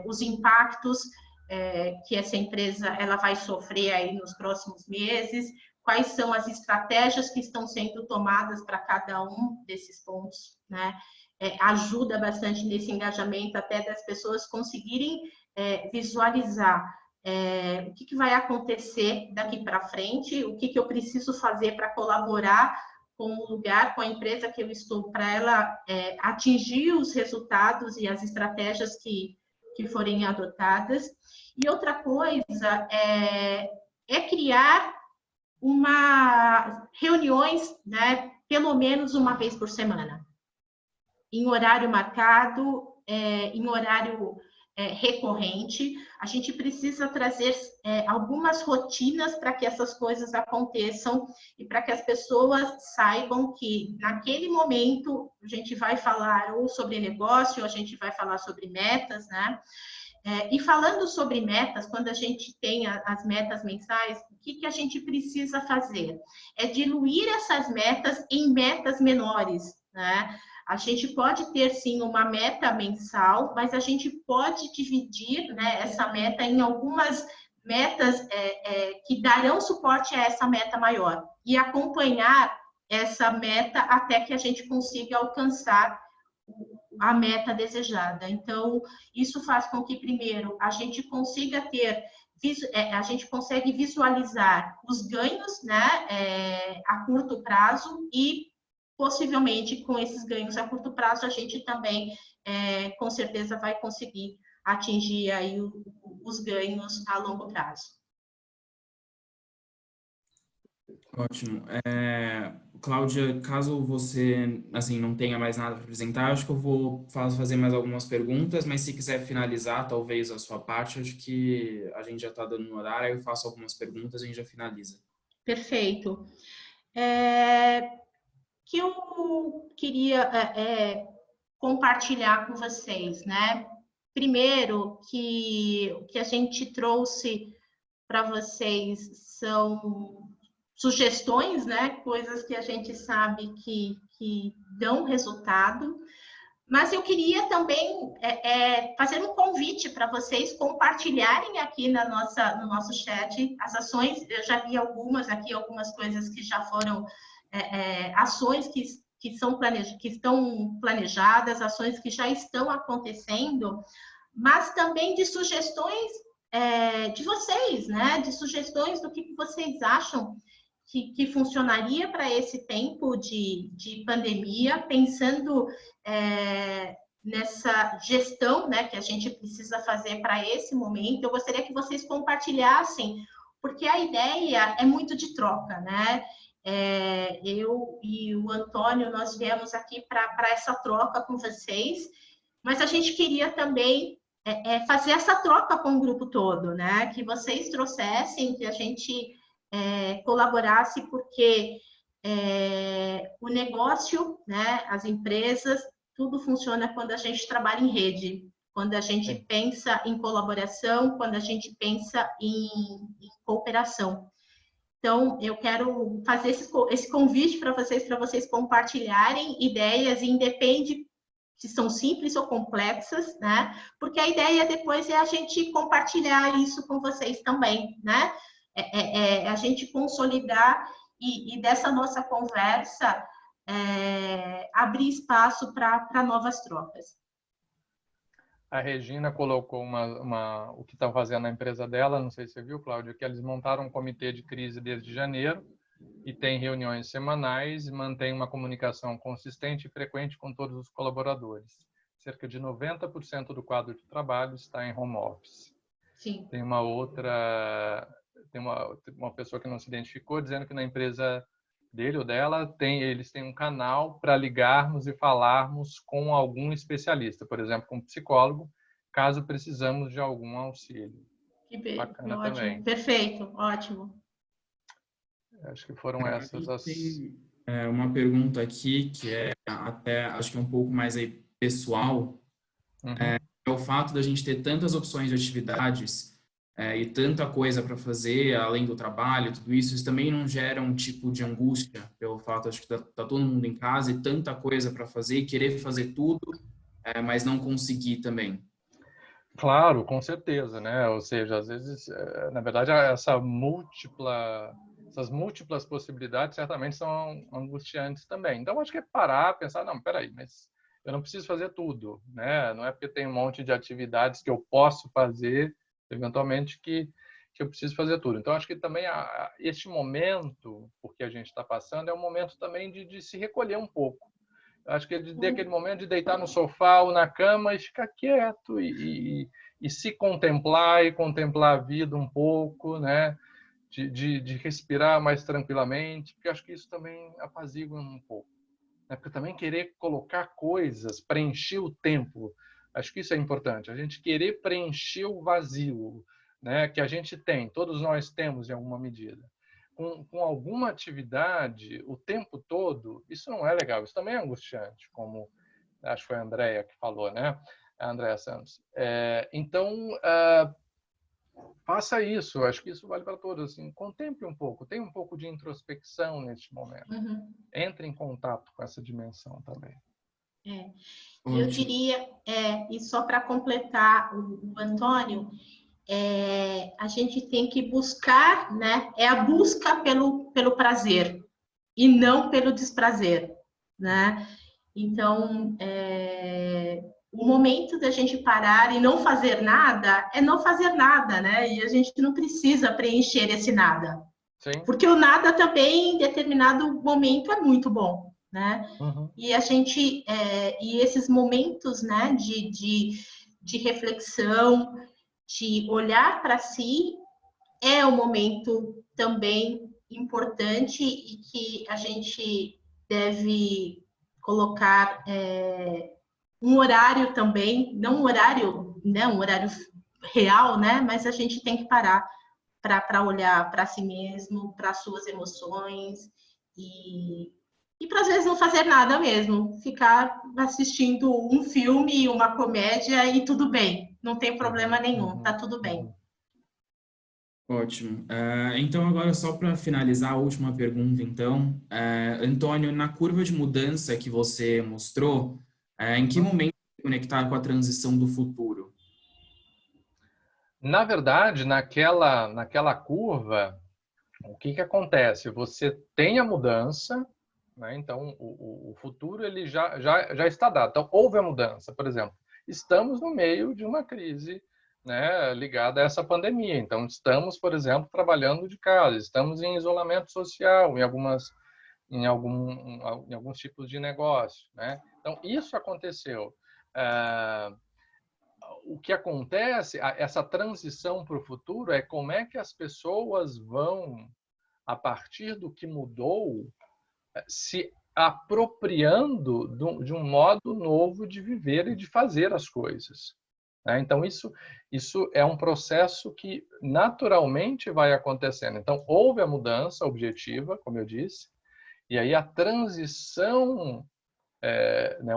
os impactos que essa empresa ela vai sofrer aí nos próximos meses, quais são as estratégias que estão sendo tomadas para cada um desses pontos, né? Ajuda bastante nesse engajamento até das pessoas conseguirem visualizar o que vai acontecer daqui para frente, o que eu preciso fazer para colaborar com o lugar, com a empresa que eu estou, para ela atingir os resultados e as estratégias que forem adotadas. E outra coisa é criar reuniões, né, pelo menos uma vez por semana, em horário marcado, em horário recorrente. A gente precisa trazer algumas rotinas para que essas coisas aconteçam e para que as pessoas saibam que naquele momento a gente vai falar ou sobre negócio, ou a gente vai falar sobre metas, né? E falando sobre metas, quando a gente tem as metas mensais, o que a gente precisa fazer? É diluir essas metas em metas menores, né? A gente pode ter, sim, uma meta mensal, mas a gente pode dividir, né, essa meta em algumas metas que darão suporte a essa meta maior e acompanhar essa meta até que a gente consiga alcançar a meta desejada. Então, isso faz com que, primeiro, a gente consiga a gente consegue visualizar os ganhos, né, a curto prazo e, possivelmente, com esses ganhos a curto prazo, a gente também, com certeza, vai conseguir atingir aí os ganhos a longo prazo. Ótimo. Cláudia, caso você assim não tenha mais nada para apresentar, acho que eu vou fazer mais algumas perguntas, mas se quiser finalizar, talvez a sua parte, acho que a gente já está dando no horário, aí eu faço algumas perguntas e a gente já finaliza. Perfeito. Que eu queria compartilhar com vocês, né? Primeiro, que o que a gente trouxe para vocês são sugestões, né? Coisas que a gente sabe que dão resultado, Mas eu queria também fazer um convite para vocês compartilharem aqui no nosso chat as ações. Eu já vi algumas aqui, algumas coisas que já foram ações que estão planejadas, ações que já estão acontecendo, mas também de sugestões de vocês, né? De sugestões do que vocês acham que funcionaria para esse tempo de pandemia, pensando nessa gestão, né, que a gente precisa fazer para esse momento. Eu gostaria que vocês compartilhassem, porque a ideia é muito de troca, né? Eu e o Antônio, nós viemos aqui para essa troca com vocês, mas a gente queria também fazer essa troca com o grupo todo, né? Que vocês trouxessem, que a gente colaborasse, porque o negócio, né, as empresas, tudo funciona quando a gente trabalha em rede, quando a gente pensa em colaboração, quando a gente pensa em cooperação. Então, eu quero fazer esse convite para vocês compartilharem ideias, independe se são simples ou complexas, né? Porque a ideia depois é a gente compartilhar isso com vocês também, né? A gente consolidar e dessa nossa conversa abrir espaço para novas trocas. A Regina colocou o que está fazendo na empresa dela, não sei se você viu, Cláudio, que eles montaram um comitê de crise desde janeiro e tem reuniões semanais e mantém uma comunicação consistente e frequente com todos os colaboradores. Cerca de 90% do quadro de trabalho está em home office. Sim. Tem uma pessoa que não se identificou dizendo que na empresa dele ou dela eles têm um canal para ligarmos e falarmos com algum especialista, por exemplo, com um psicólogo, caso precisamos de algum auxílio. Que bacana ótimo, também. Perfeito, ótimo. Acho que foram essas as... Tem uma pergunta aqui que até acho que é um pouco mais aí pessoal. É o fato da gente ter tantas opções de atividades e tanta coisa para fazer, além do trabalho, tudo isso também não gera um tipo de angústia pelo fato de que tá todo mundo em casa e tanta coisa para fazer e querer fazer tudo, mas não conseguir também. Claro, com certeza, né? Ou seja, às vezes, na verdade, essas múltiplas possibilidades certamente são angustiantes também. Então, acho que é parar, pensar, não, peraí, mas eu não preciso fazer tudo, né? Não é porque tem um monte de atividades que eu posso fazer, eventualmente, que eu preciso fazer tudo. Então, acho que também este momento, porque a gente está passando, é um momento também de se recolher um pouco. Acho que aquele momento de deitar no sofá ou na cama e ficar quieto e se contemplar e contemplar a vida um pouco, né? De respirar mais tranquilamente, porque acho que isso também apazigua um pouco. Né? Porque também querer colocar coisas, preencher o tempo, acho que isso é importante. A gente querer preencher o vazio, né? Que a gente tem, todos nós temos em alguma medida. Com alguma atividade o tempo todo, isso não é legal, isso também é angustiante, como acho que foi a Andréia que falou, né? A Andréia Santos. Então, faça isso, acho que isso vale para todos. Assim, contemple um pouco, tenha um pouco de introspecção neste momento. Entre em contato com essa dimensão também. Eu diria, e só para completar o Antônio, a gente tem que buscar, né? É a busca pelo prazer e não pelo desprazer, né? Então, o momento da gente parar e não fazer nada é não fazer nada, né? E a gente não precisa preencher esse nada. Sim. Porque o nada também, em determinado momento, é muito bom, né? E a gente, e esses momentos, né, de reflexão, de olhar para si, é um momento também importante e que a gente deve colocar um horário também, não um horário, né, um horário real, né, mas a gente tem que parar para olhar para si mesmo, para suas emoções e para às vezes não fazer nada mesmo, ficar assistindo um filme, uma comédia e tudo bem, não tem problema nenhum, tá tudo bem. Ótimo. Então, agora, só para finalizar a última pergunta, então, Antônio, na curva de mudança que você mostrou, Em que momento conectar com a transição do futuro? Na verdade, naquela curva, o que acontece? Você tem a mudança, né? Então o futuro ele já está dado. Então houve a mudança, por exemplo, estamos no meio de uma crise, né, ligada a essa pandemia. Então estamos, por exemplo, trabalhando de casa, estamos em isolamento social em alguns tipos de negócio, né? Então isso aconteceu. O que acontece, essa transição para o futuro, é como é que as pessoas vão, a partir do que mudou, se apropriando de um modo novo de viver e de fazer as coisas. Então, isso é um processo que naturalmente vai acontecendo. Então, houve a mudança objetiva, como eu disse, e aí a transição, né,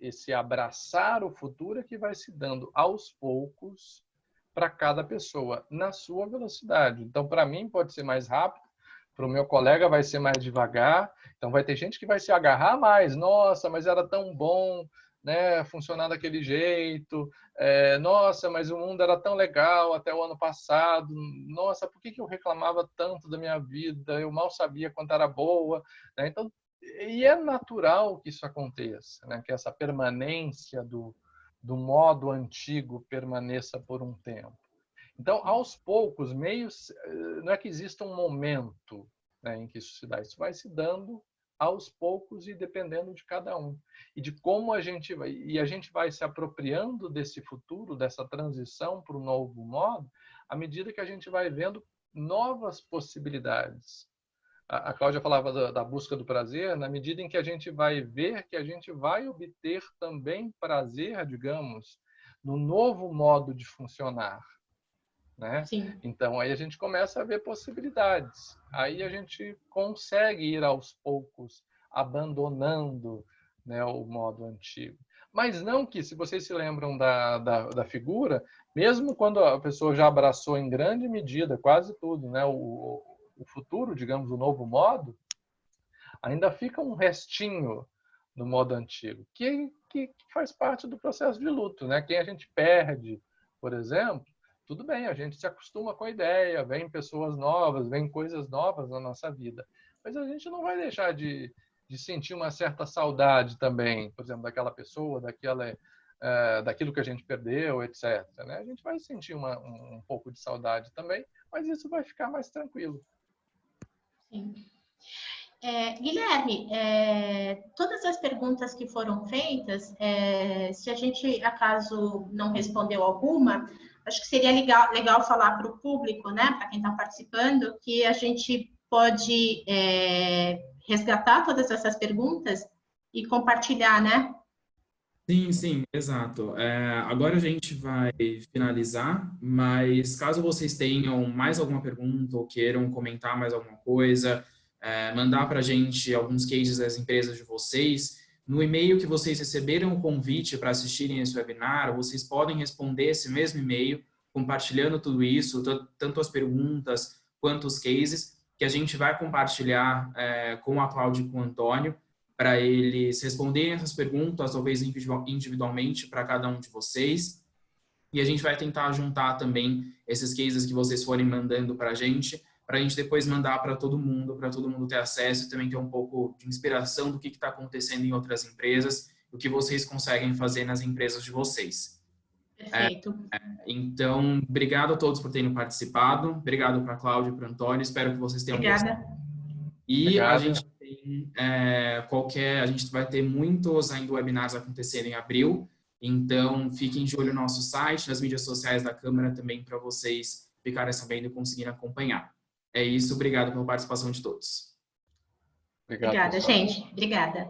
esse abraçar o futuro é que vai se dando aos poucos para cada pessoa, na sua velocidade. Então, para mim, pode ser mais rápido, para o meu colega vai ser mais devagar. Então, vai ter gente que vai se agarrar mais. Nossa, mas era tão bom, né, funcionar daquele jeito. Nossa, mas o mundo era tão legal até o ano passado. Nossa, por que eu reclamava tanto da minha vida? Eu mal sabia quanto era boa. Então, e é natural que isso aconteça, né? Que essa permanência do modo antigo permaneça por um tempo. Então, aos poucos, não é que exista um momento, né, em que isso se dá. Isso vai se dando aos poucos e dependendo de cada um. E de como a gente vai se apropriando desse futuro, dessa transição para o novo modo, à medida que a gente vai vendo novas possibilidades. A Cláudia falava da busca do prazer, na medida em que a gente vai ver que a gente vai obter também prazer, digamos, no novo modo de funcionar. Né? Então, aí a gente começa a ver possibilidades. Aí a gente consegue ir aos poucos abandonando, né, o modo antigo. Mas não que, se vocês se lembram da figura, mesmo quando a pessoa já abraçou em grande medida quase tudo, né, o futuro, digamos, o novo modo, ainda fica um restinho no modo antigo, que faz parte do processo de luto. Né? Quem a gente perde, por exemplo, tudo bem, a gente se acostuma com a ideia, vem pessoas novas, vem coisas novas na nossa vida. Mas a gente não vai deixar de sentir uma certa saudade também, por exemplo, daquela pessoa, daquilo que a gente perdeu, etc. Né? A gente vai sentir um pouco de saudade também, mas isso vai ficar mais tranquilo. Sim. Guilherme, todas as perguntas que foram feitas, se a gente, acaso, não respondeu alguma, acho que seria legal falar para o público, né, para quem está participando, que a gente pode resgatar todas essas perguntas e compartilhar, né? Sim, exato. Agora a gente vai finalizar, mas caso vocês tenham mais alguma pergunta ou queiram comentar mais alguma coisa, mandar para a gente alguns cases das empresas de vocês, no e-mail que vocês receberam o convite para assistirem esse webinar, vocês podem responder esse mesmo e-mail, compartilhando tudo isso, tanto as perguntas quanto os cases, que a gente vai compartilhar com a Cláudia e com o Antônio, para eles responderem essas perguntas, talvez individualmente para cada um de vocês. E a gente vai tentar juntar também esses cases que vocês forem mandando para a gente depois mandar para todo mundo ter acesso e também ter um pouco de inspiração do que está acontecendo em outras empresas, o que vocês conseguem fazer nas empresas de vocês. Perfeito. Então, obrigado a todos por terem participado. Obrigado para a Cláudia e para o Antônio. Espero que vocês tenham gostado. E Obrigado. a gente tem a gente vai ter muitos ainda webinars acontecendo em abril. Então, fiquem de olho no nosso site, nas mídias sociais da Câmara também, para vocês ficarem sabendo e conseguirem acompanhar. É isso. Obrigado pela participação de todos. Obrigada, gente. Obrigada.